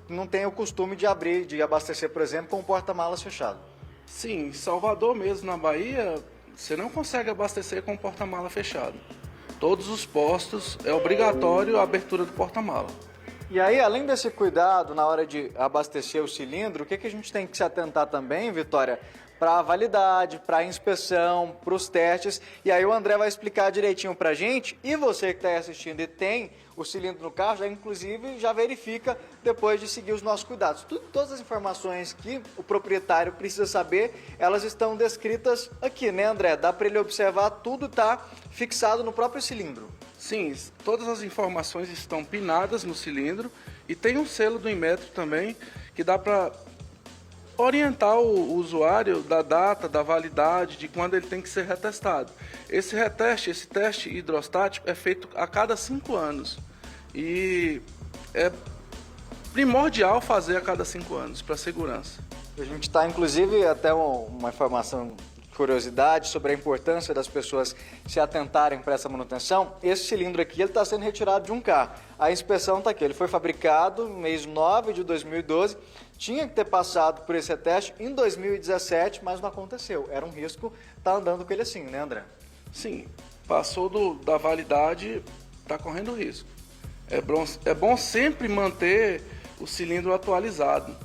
não tenha o costume de abrir, de abastecer, por exemplo, com o porta-malas fechado. Sim, em Salvador mesmo, na Bahia, você não consegue abastecer com o porta-mala fechado. Todos os postos é obrigatório a abertura do porta-mala. E aí, além desse cuidado na hora de abastecer o cilindro, o que a gente tem que se atentar também, Vitória? Para a validade, para a inspeção, para os testes. E aí o André vai explicar direitinho para a gente. E você que está aí assistindo e tem o cilindro no carro, já inclusive já verifica depois de seguir os nossos cuidados. Todas as informações que o proprietário precisa saber, elas estão descritas aqui, né, André? Dá para ele observar, tudo está fixado no próprio cilindro. Sim, todas as informações estão pinadas no cilindro e tem um selo do Inmetro também que dá para orientar o usuário da data, da validade, de quando ele tem que ser retestado. Esse teste hidrostático é feito a cada 5 anos e é primordial fazer a cada 5 anos para segurança. A gente está, inclusive, até uma informação, curiosidade sobre a importância das pessoas se atentarem para essa manutenção. Esse cilindro aqui está sendo retirado de um carro. A inspeção está aqui, ele foi fabricado no mês 9 de 2012, tinha que ter passado por esse teste em 2017, mas não aconteceu. Era um risco estar andando com ele assim, né, André? Sim, passou da validade, está correndo risco. É bom sempre manter o cilindro atualizado.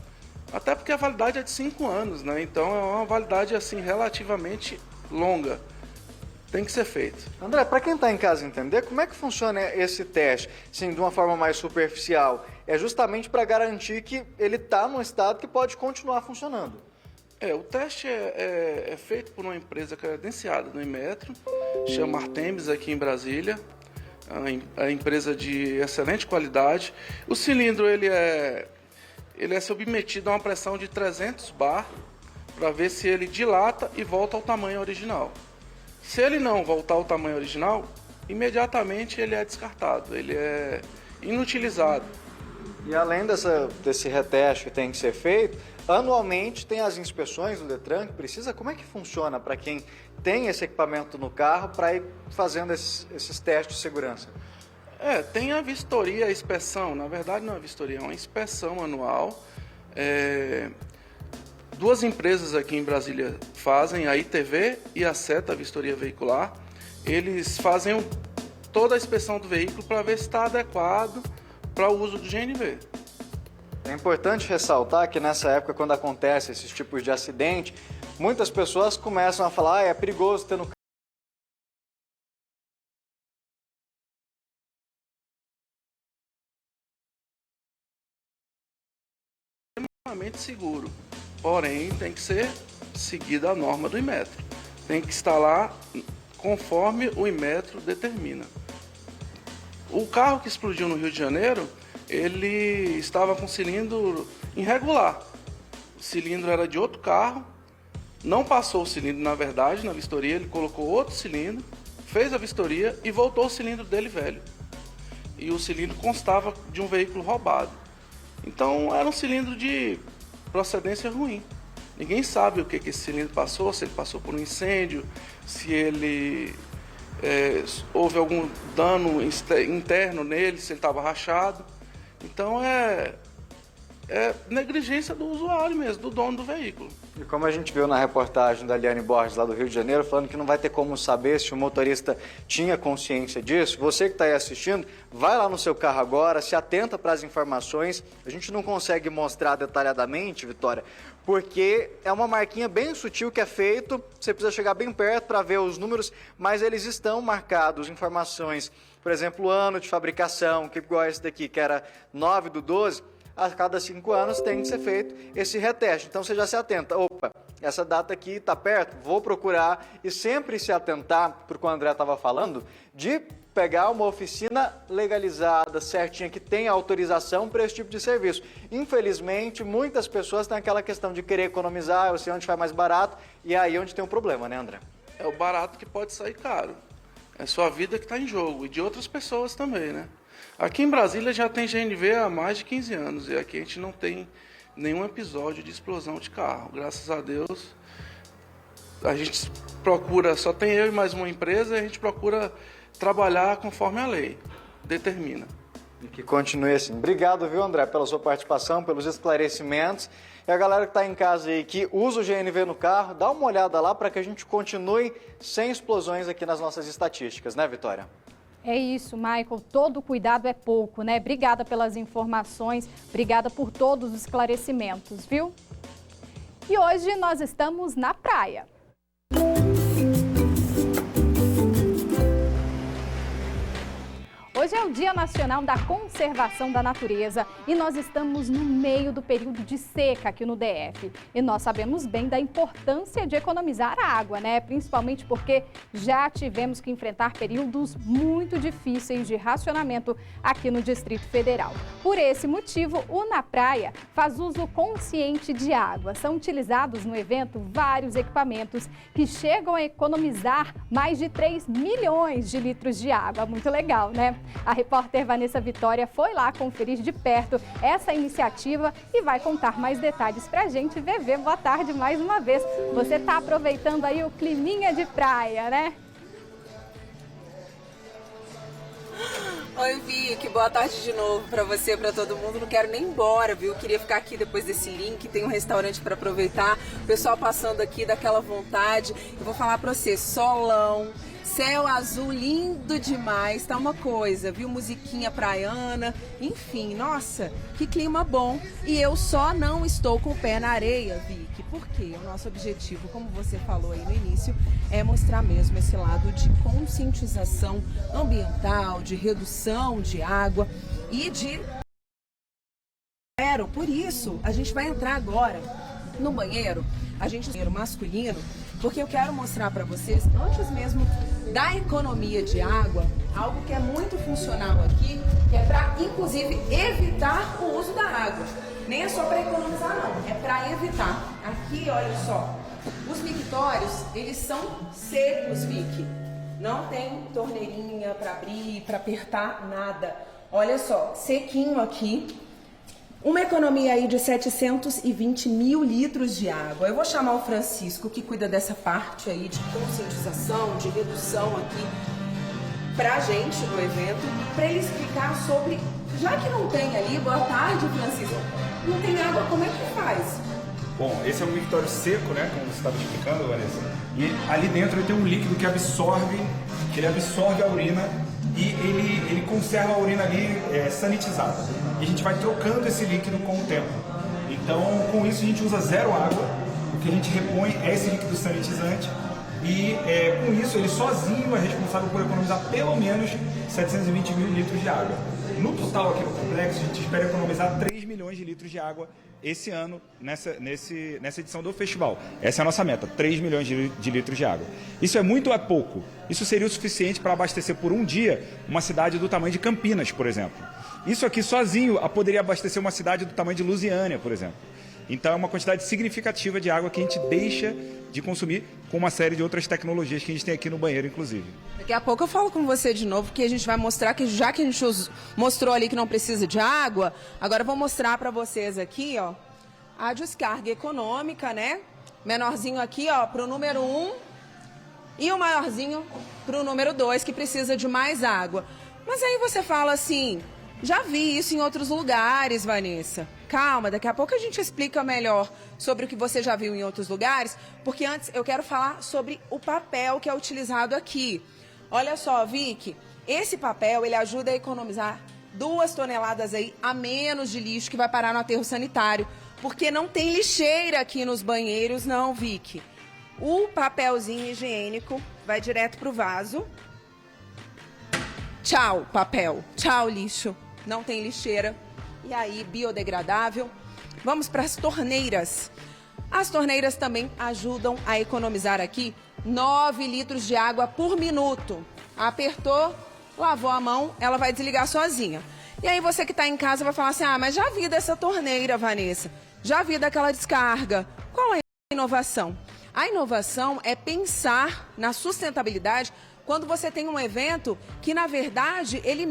Até porque a validade é de 5 anos, né? Então é uma validade assim relativamente longa. Tem que ser feito. André, para quem está em casa entender, como é que funciona esse teste? Sim, de uma forma mais superficial. É justamente para garantir que ele está num estado que pode continuar funcionando. O teste é feito por uma empresa credenciada no Inmetro, chama Artemis aqui em Brasília. A empresa de excelente qualidade. O cilindro ele é submetido a uma pressão de 300 bar para ver se ele dilata e volta ao tamanho original. Se ele não voltar ao tamanho original, imediatamente ele é descartado, ele é inutilizado. E além desse reteste que tem que ser feito, anualmente tem as inspeções do Detran que precisa. Como é que funciona para quem tem esse equipamento no carro para ir fazendo esses testes de segurança? Tem a vistoria, a inspeção. Na verdade não é vistoria, é uma inspeção anual. Duas empresas aqui em Brasília fazem, a ITV e a SETA, a Vistoria Veicular. Eles fazem toda a inspeção do veículo para ver se está adequado para o uso do GNV. É importante ressaltar que nessa época, quando acontece esses tipos de acidente, muitas pessoas começam a falar: é perigoso ter no extremamente seguro, porém tem que ser seguida a norma do Inmetro. Tem que estar lá conforme o Inmetro determina. O carro que explodiu no Rio de Janeiro, ele estava com cilindro irregular. O cilindro era de outro carro, não passou o cilindro, na verdade, na vistoria, ele colocou outro cilindro, fez a vistoria e voltou o cilindro dele velho. E o cilindro constava de um veículo roubado. Então era um cilindro de procedência ruim. Ninguém sabe o que esse cilindro passou, se ele passou por um incêndio, se ele houve algum dano interno nele, se ele estava rachado. Então é negligência do usuário mesmo, do dono do veículo. E como a gente viu na reportagem da Liane Borges lá do Rio de Janeiro, falando que não vai ter como saber se o motorista tinha consciência disso, você que está aí assistindo, vai lá no seu carro agora, se atenta para as informações. A gente não consegue mostrar detalhadamente, Vitória, porque é uma marquinha bem sutil que é feito, você precisa chegar bem perto para ver os números, mas eles estão marcados, informações por exemplo, o ano de fabricação, que igual esse daqui, que era 9/12, a cada 5 anos tem que ser feito esse reteste. Então você já se atenta, opa, essa data aqui está perto, vou procurar e sempre se atentar, porque o André estava falando, de pegar uma oficina legalizada, certinha, que tem autorização para esse tipo de serviço. Infelizmente, muitas pessoas têm aquela questão de querer economizar, eu sei onde faz mais barato, e é aí onde tem um problema, né, André? É o barato que pode sair caro. É sua vida que está em jogo, e de outras pessoas também, né? Aqui em Brasília já tem GNV há mais de 15 anos, e aqui a gente não tem nenhum episódio de explosão de carro. Graças a Deus, a gente procura, só tem eu e mais uma empresa, e a gente procura trabalhar conforme a lei determina. E que continue assim. Obrigado, viu, André, pela sua participação, pelos esclarecimentos. E a galera que está em casa aí, que usa o GNV no carro, dá uma olhada lá para que a gente continue sem explosões aqui nas nossas estatísticas, né, Vitória? É isso, Michael. Todo cuidado é pouco, né? Obrigada pelas informações, obrigada por todos os esclarecimentos, viu? E hoje nós estamos na praia. Hoje é o Dia Nacional da Conservação da Natureza e nós estamos no meio do período de seca aqui no DF. E nós sabemos bem da importância de economizar a água, né? Principalmente porque já tivemos que enfrentar períodos muito difíceis de racionamento aqui no Distrito Federal. Por esse motivo, o Na Praia faz uso consciente de água. São utilizados no evento vários equipamentos que chegam a economizar mais de 3 milhões de litros de água. Muito legal, né? A repórter Vanessa Vitória foi lá conferir de perto essa iniciativa e vai contar mais detalhes pra gente. Vevê, boa tarde mais uma vez. Você tá aproveitando aí o climinha de praia, né? Oi, Vicky, boa tarde de novo pra você e pra todo mundo. Não quero nem ir embora, viu? Queria ficar aqui depois desse link, tem um restaurante pra aproveitar. O pessoal passando aqui daquela vontade. Eu vou falar pra você, solão, céu azul lindo demais, tá uma coisa, viu? Musiquinha praiana, enfim, nossa, que clima bom. E eu só não estou com o pé na areia, Vicky, porque o nosso objetivo, como você falou aí no início, é mostrar mesmo esse lado de conscientização ambiental, de redução de água e de... Por isso, a gente vai entrar agora no banheiro, banheiro masculino, porque eu quero mostrar para vocês, antes mesmo da economia de água, algo que é muito funcional aqui, que é para, inclusive, evitar o uso da água. Nem é só para economizar, não, é para evitar. Aqui, olha só, os mictórios, eles são secos, Vicky. Não tem torneirinha para abrir, para apertar, nada. Olha só, sequinho aqui. Uma economia aí de 720 mil litros de água. Eu vou chamar o Francisco, que cuida dessa parte aí de conscientização, de redução aqui pra gente no evento, para ele explicar sobre, já que não tem ali, boa tarde, Francisco, não tem água, como é que faz? Bom, esse é um mictório seco, né, como você estava explicando, Vanessa, e ali dentro ele tem um líquido que ele absorve a urina e ele conserva a urina ali sanitizada. E a gente vai trocando esse líquido com o tempo. Então, com isso a gente usa zero água, o que a gente repõe é esse líquido sanitizante e com isso ele sozinho é responsável por economizar pelo menos 720 mil litros de água. No total aqui no complexo a gente espera economizar 3 milhões de litros de água esse ano, nessa edição do festival. Essa é a nossa meta, 3 milhões de litros de água. Isso é muito ou é pouco? Isso seria o suficiente para abastecer por um dia uma cidade do tamanho de Campinas, por exemplo. Isso aqui sozinho poderia abastecer uma cidade do tamanho de Lusiânia, por exemplo. Então é uma quantidade significativa de água que a gente deixa de consumir com uma série de outras tecnologias que a gente tem aqui no banheiro, inclusive. Daqui a pouco eu falo com você de novo, que a gente vai mostrar que, já que a gente mostrou ali que não precisa de água, agora eu vou mostrar para vocês aqui, ó, a descarga econômica, né? Menorzinho aqui, ó, para o número 1 e o maiorzinho para o número 2, que precisa de mais água. Mas aí você fala assim, já vi isso em outros lugares, Vanessa. Calma, daqui a pouco a gente explica melhor sobre o que você já viu em outros lugares, porque antes eu quero falar sobre o papel que é utilizado aqui. Olha só, Vicky, esse papel ele ajuda a economizar 2 toneladas aí a menos de lixo que vai parar no aterro sanitário, porque não tem lixeira aqui nos banheiros, não, Vicky. O papelzinho higiênico vai direto pro vaso. Tchau, papel. Tchau, lixo. Não tem lixeira. E aí, biodegradável. Vamos para as torneiras. As torneiras também ajudam a economizar aqui 9 litros de água por minuto. Apertou, lavou a mão, ela vai desligar sozinha. E aí você que está em casa vai falar assim, mas já vi dessa torneira, Vanessa. Já vi daquela descarga. Qual é a inovação? A inovação é pensar na sustentabilidade quando você tem um evento que, na verdade, ele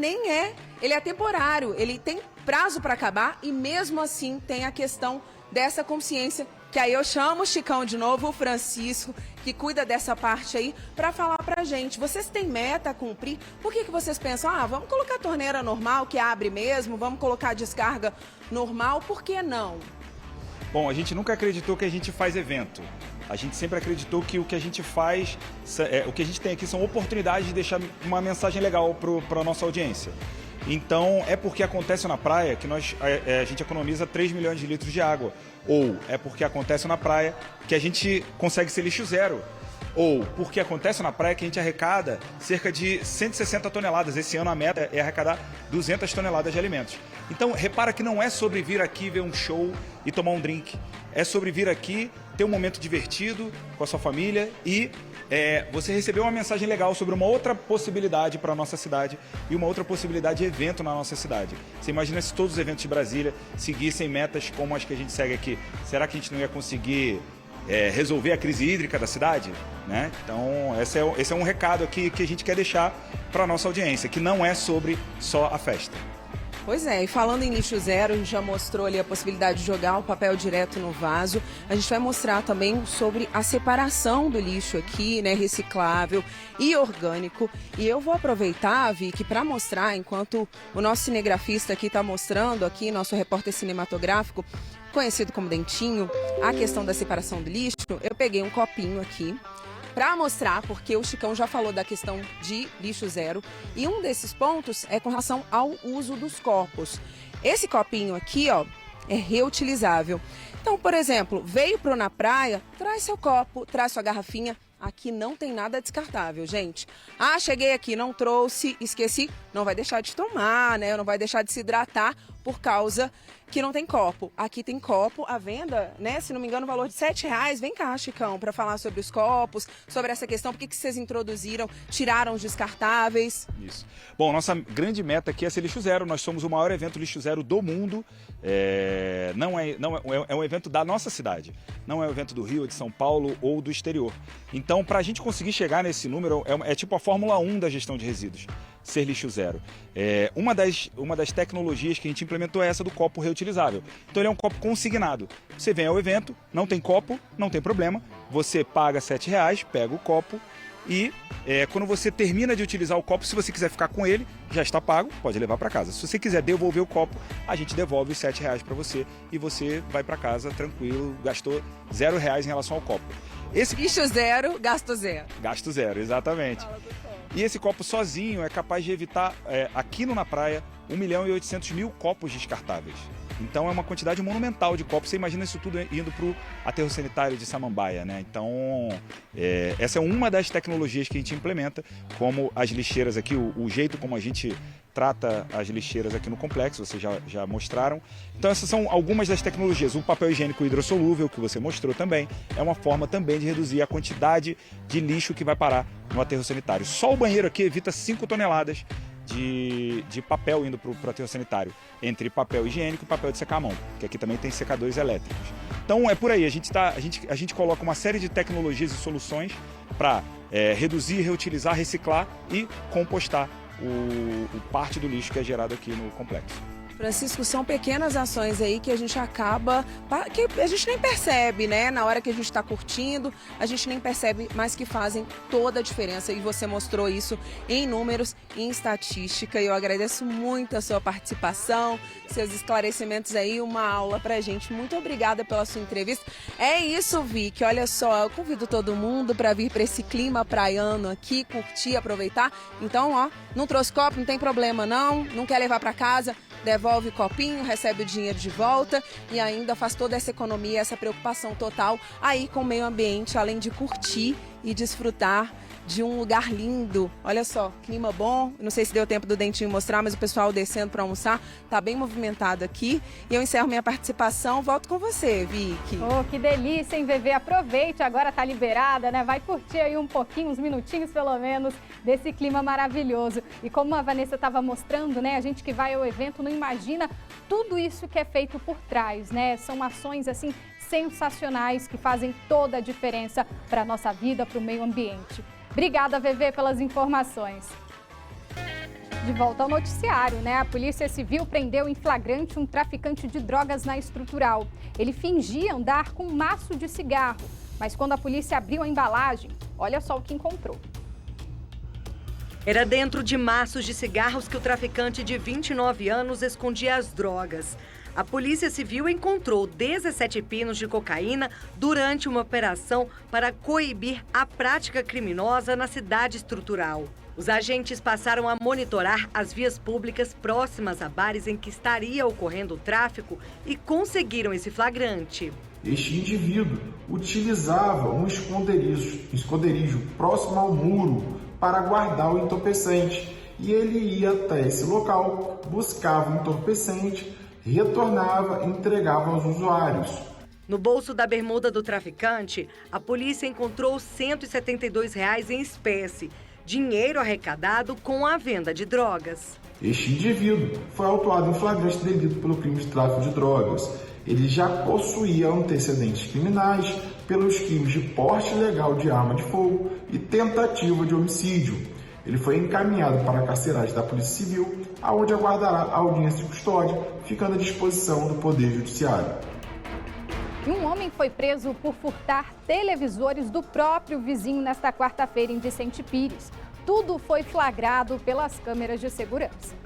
é temporário, ele tem prazo para acabar e mesmo assim tem a questão dessa consciência, que aí eu chamo o Chicão de novo, o Francisco, que cuida dessa parte aí, para falar pra gente, vocês têm meta a cumprir? Por que vocês pensam, vamos colocar a torneira normal, que abre mesmo, vamos colocar a descarga normal, por que não? Bom, a gente nunca acreditou que a gente faz evento. A gente sempre acreditou que o que a gente faz, o que a gente tem aqui são oportunidades de deixar uma mensagem legal para a nossa audiência. Então, é porque acontece na praia que a gente economiza 3 milhões de litros de água. Ou é porque acontece na praia que a gente consegue ser lixo zero. Ou porque acontece na praia que a gente arrecada cerca de 160 toneladas. Esse ano a meta é arrecadar 200 toneladas de alimentos. Então, repara que não é sobre vir aqui ver um show e tomar um drink. É sobre vir aqui, ter um momento divertido com a sua família e você receber uma mensagem legal sobre uma outra possibilidade para a nossa cidade e uma outra possibilidade de evento na nossa cidade. Você imagina se todos os eventos de Brasília seguissem metas como as que a gente segue aqui. Será que a gente não ia conseguir resolver a crise hídrica da cidade? Né? Então, esse é um recado aqui que a gente quer deixar para a nossa audiência, que não é sobre só a festa. Pois é, e falando em lixo zero, a gente já mostrou ali a possibilidade de jogar o papel direto no vaso. A gente vai mostrar também sobre a separação do lixo aqui, né, reciclável e orgânico. E eu vou aproveitar, Vicky, para mostrar, enquanto o nosso cinegrafista aqui está mostrando, aqui, nosso repórter cinematográfico, conhecido como Dentinho, a questão da separação do lixo, eu peguei um copinho aqui para mostrar, porque o Chicão já falou da questão de lixo zero, e um desses pontos é com relação ao uso dos copos. Esse copinho aqui, ó, é reutilizável. Então, por exemplo, veio pro Na Praia, traz seu copo, traz sua garrafinha. Aqui não tem nada descartável, gente. Cheguei aqui, não trouxe, esqueci. Não vai deixar de tomar, né? Não vai deixar de se hidratar por causa que não tem copo. Aqui tem copo, à venda, né? Se não me engano, o valor de R$7. Vem cá, Chicão, para falar sobre os copos, sobre essa questão, por que vocês introduziram, tiraram os descartáveis? Isso. Bom, nossa grande meta aqui é ser lixo zero. Nós somos o maior evento lixo zero do mundo. É um evento da nossa cidade. Não é um evento do Rio, de São Paulo ou do exterior. Então, para a gente conseguir chegar nesse número, é tipo a Fórmula 1 da gestão de resíduos, ser lixo zero. Uma das tecnologias que a gente implementou é essa do copo reutilizável. Então ele é um copo consignado. Você vem ao evento, não tem copo, não tem problema. Você paga R$7, pega o copo e quando você termina de utilizar o copo, se você quiser ficar com ele, já está pago, pode levar para casa. Se você quiser devolver o copo, a gente devolve os R$7 para você e você vai para casa tranquilo, gastou R$0 em relação ao copo. Lixo zero, gasto zero. Gasto zero, exatamente. E esse copo sozinho é capaz de evitar, aqui no Na Praia, 1.800.000 copos descartáveis. Então é uma quantidade monumental de copos. Você imagina isso tudo indo para o aterro sanitário de Samambaia, né? Então, essa é uma das tecnologias que a gente implementa, como as lixeiras aqui, o jeito como a gente trata as lixeiras aqui no complexo, vocês já mostraram. Então essas são algumas das tecnologias. O papel higiênico hidrossolúvel, que você mostrou também, é uma forma também de reduzir a quantidade de lixo que vai parar no aterro sanitário. Só o banheiro aqui evita 5 toneladas de papel indo para o aterro sanitário, entre papel higiênico e papel de secar a mão, que aqui também tem secadores elétricos. Então é por aí, a gente coloca uma série de tecnologias e soluções para reduzir, reutilizar, reciclar e compostar o parte do lixo que é gerado aqui no complexo. Francisco, são pequenas ações aí que a gente acaba, que a gente nem percebe, né? Na hora que a gente está curtindo, a gente nem percebe, mas que fazem toda a diferença. E você mostrou isso em números, em estatística. E eu agradeço muito a sua participação, seus esclarecimentos aí, uma aula pra gente. Muito obrigada pela sua entrevista. É isso, Vicky. Olha só, eu convido todo mundo para vir para esse clima praiano aqui, curtir, aproveitar. Então, ó, não trouxe copo, não tem problema não quer levar para casa, devolve o copinho, recebe o dinheiro de volta e ainda faz toda essa economia, essa preocupação total aí com o meio ambiente, além de curtir e desfrutar de um lugar lindo. Olha só, clima bom. Não sei se deu tempo do Dentinho mostrar, mas o pessoal descendo para almoçar tá bem movimentado aqui. E eu encerro minha participação. Volto com você, Vicky. Oh, que delícia, hein, VV? Aproveite, agora tá liberada, né? Vai curtir aí um pouquinho, uns minutinhos pelo menos, desse clima maravilhoso. E como a Vanessa estava mostrando, né? A gente que vai ao evento não imagina tudo isso que é feito por trás, né? São ações, assim, sensacionais que fazem toda a diferença para a nossa vida, para o meio ambiente. Obrigada, VV, pelas informações. De volta ao noticiário, né? A Polícia Civil prendeu em flagrante um traficante de drogas na Estrutural. Ele fingia andar com um maço de cigarro, mas quando a polícia abriu a embalagem, olha só o que encontrou. Era dentro de maços de cigarros que o traficante de 29 anos escondia as drogas. A Polícia Civil encontrou 17 pinos de cocaína durante uma operação para coibir a prática criminosa na cidade Estrutural. Os agentes passaram a monitorar as vias públicas próximas a bares em que estaria ocorrendo o tráfico e conseguiram esse flagrante. Este indivíduo utilizava um esconderijo próximo ao muro para guardar o entorpecente. E ele ia até esse local, buscava o entorpecente, retornava e entregava aos usuários. No bolso da bermuda do traficante, a polícia encontrou R$ 172 em espécie, dinheiro arrecadado com a venda de drogas. Este indivíduo foi autuado em flagrante delito pelo crime de tráfico de drogas. Ele já possuía antecedentes criminais pelos crimes de porte ilegal de arma de fogo e tentativa de homicídio. Ele foi encaminhado para a carceragem da Polícia Civil, aonde aguardará a audiência de custódia, ficando à disposição do Poder Judiciário. E um homem foi preso por furtar televisores do próprio vizinho nesta quarta-feira em Vicente Pires. Tudo foi flagrado pelas câmeras de segurança.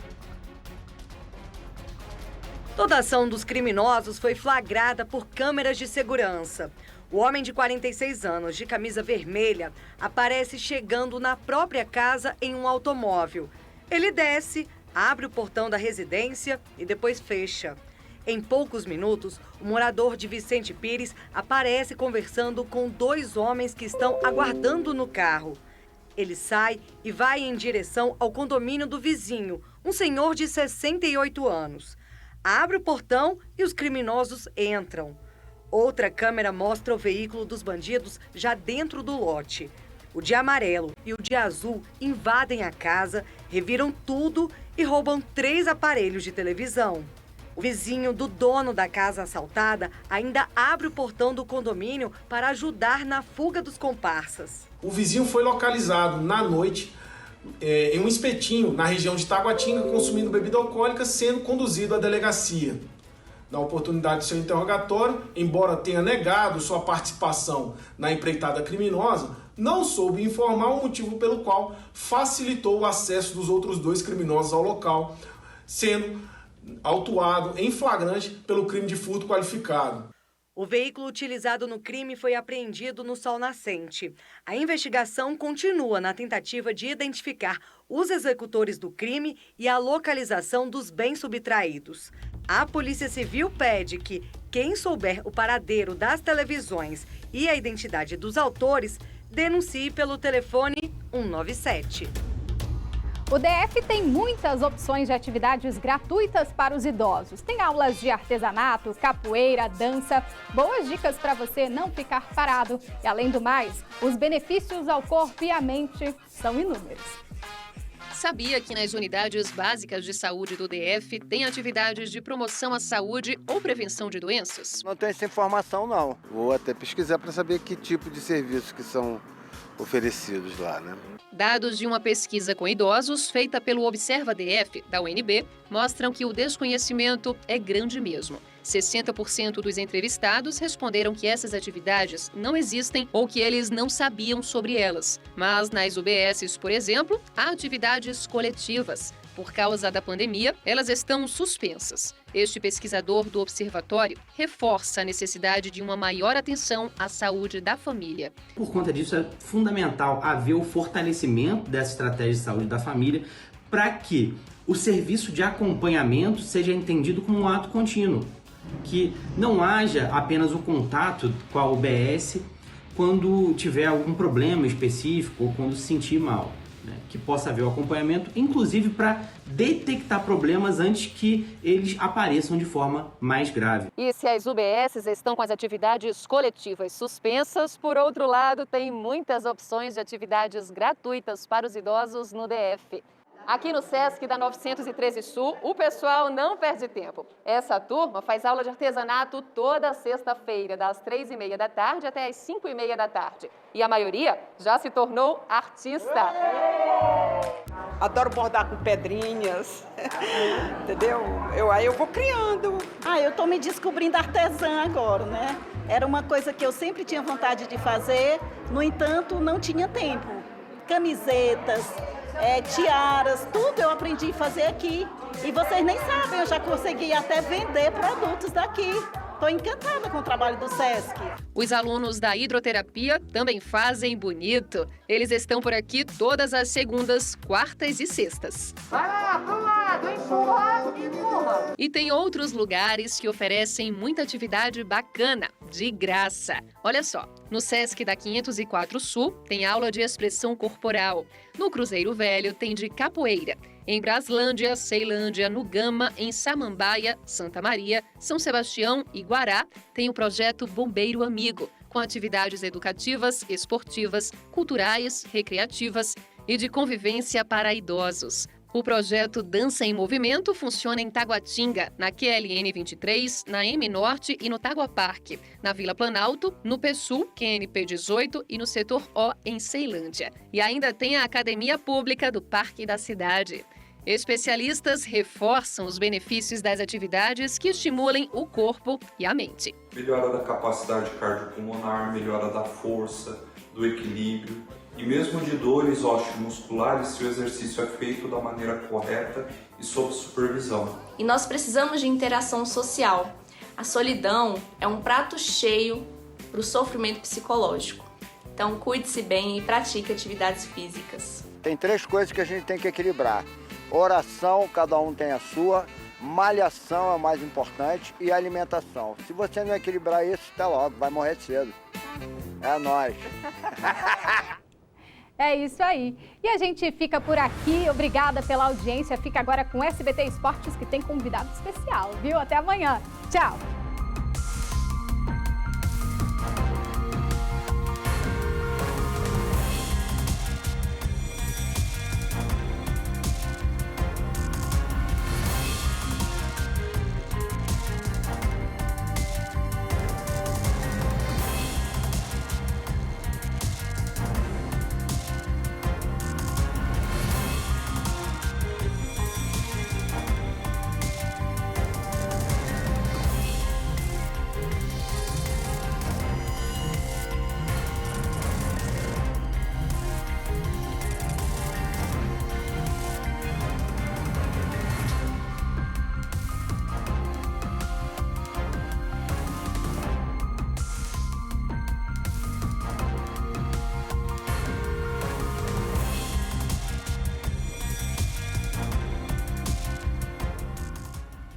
Toda a ação dos criminosos foi flagrada por câmeras de segurança. O homem de 46 anos, de camisa vermelha, aparece chegando na própria casa em um automóvel. Ele desce, abre o portão da residência e depois fecha. Em poucos minutos, o morador de Vicente Pires aparece conversando com 2 homens que estão aguardando no carro. Ele sai e vai em direção ao condomínio do vizinho, um senhor de 68 anos. Abre o portão e os criminosos entram. Outra câmera mostra o veículo dos bandidos já dentro do lote. O de amarelo e o de azul invadem a casa, reviram tudo e roubam 3 aparelhos de televisão. O vizinho do dono da casa assaltada ainda abre o portão do condomínio para ajudar na fuga dos comparsas. O vizinho foi localizado na noite em um espetinho na região de Taguatinga, consumindo bebida alcoólica, sendo conduzido à delegacia. Na oportunidade de seu interrogatório, embora tenha negado sua participação na empreitada criminosa, não soube informar o motivo pelo qual facilitou o acesso dos outros 2 criminosos ao local, sendo autuado em flagrante pelo crime de furto qualificado. O veículo utilizado no crime foi apreendido no Sol Nascente. A investigação continua na tentativa de identificar os executores do crime e a localização dos bens subtraídos. A Polícia Civil pede que quem souber o paradeiro das televisões e a identidade dos autores denuncie pelo telefone 197. O DF tem muitas opções de atividades gratuitas para os idosos. Tem aulas de artesanato, capoeira, dança. Boas dicas para você não ficar parado. E além do mais, os benefícios ao corpo e à mente são inúmeros. Sabia que nas unidades básicas de saúde do DF tem atividades de promoção à saúde ou prevenção de doenças? Não tenho essa informação, não. Vou até pesquisar para saber que tipo de serviços que são oferecidos lá, né? Dados de uma pesquisa com idosos feita pelo Observa DF, da UNB, mostram que o desconhecimento é grande mesmo. 60% dos entrevistados responderam que essas atividades não existem ou que eles não sabiam sobre elas. Mas nas UBSs, por exemplo, há atividades coletivas. Por causa da pandemia, elas estão suspensas. Este pesquisador do observatório reforça a necessidade de uma maior atenção à saúde da família. Por conta disso, é fundamental haver o fortalecimento dessa estratégia de saúde da família para que o serviço de acompanhamento seja entendido como um ato contínuo. Que não haja apenas o contato com a UBS quando tiver algum problema específico ou quando se sentir mal, né? Que possa haver o acompanhamento, inclusive para detectar problemas antes que eles apareçam de forma mais grave. E se as UBSs estão com as atividades coletivas suspensas, por outro lado, tem muitas opções de atividades gratuitas para os idosos no DF. Aqui no SESC da 913 Sul, o pessoal não perde tempo. Essa turma faz aula de artesanato toda sexta-feira, das 3h30 da tarde até as 5h30 da tarde. E a maioria já se tornou artista. Adoro bordar com pedrinhas, entendeu? Aí eu vou criando. Eu tô me descobrindo artesã agora, né? Era uma coisa que eu sempre tinha vontade de fazer, no entanto, não tinha tempo. Camisetas, tiaras, tudo eu aprendi a fazer aqui. E vocês nem sabem, eu já consegui até vender produtos daqui. Estou encantada com o trabalho do SESC. Os alunos da hidroterapia também fazem bonito. Eles estão por aqui todas as segundas, quartas e sextas. Vai lá, pro lado, empurra, empurra. E tem outros lugares que oferecem muita atividade bacana, de graça. Olha só, no SESC da 504 Sul tem aula de expressão corporal. No Cruzeiro Velho tem de capoeira. Em Braslândia, Ceilândia, no Gama, em Samambaia, Santa Maria, São Sebastião e Guará, tem o projeto Bombeiro Amigo, com atividades educativas, esportivas, culturais, recreativas e de convivência para idosos. O projeto Dança em Movimento funciona em Taguatinga, na QLN 23, na M Norte e no Tagua Parque, na Vila Planalto, no PSUL, QNP 18 e no Setor O, em Ceilândia. E ainda tem a Academia Pública do Parque da Cidade. Especialistas reforçam os benefícios das atividades que estimulem o corpo e a mente. Melhora da capacidade cardiopulmonar, melhora da força, do equilíbrio e mesmo de dores osteomusculares se o exercício é feito da maneira correta e sob supervisão. E nós precisamos de interação social. A solidão é um prato cheio para o sofrimento psicológico. Então cuide-se bem e pratique atividades físicas. Tem 3 coisas que a gente tem que equilibrar. Oração, cada um tem a sua, malhação é o mais importante e alimentação. Se você não equilibrar isso, até logo, vai morrer cedo. É nóis. É isso aí. E a gente fica por aqui. Obrigada pela audiência. Fica agora com SBT Esportes, que tem convidado especial, viu? Até amanhã. Tchau.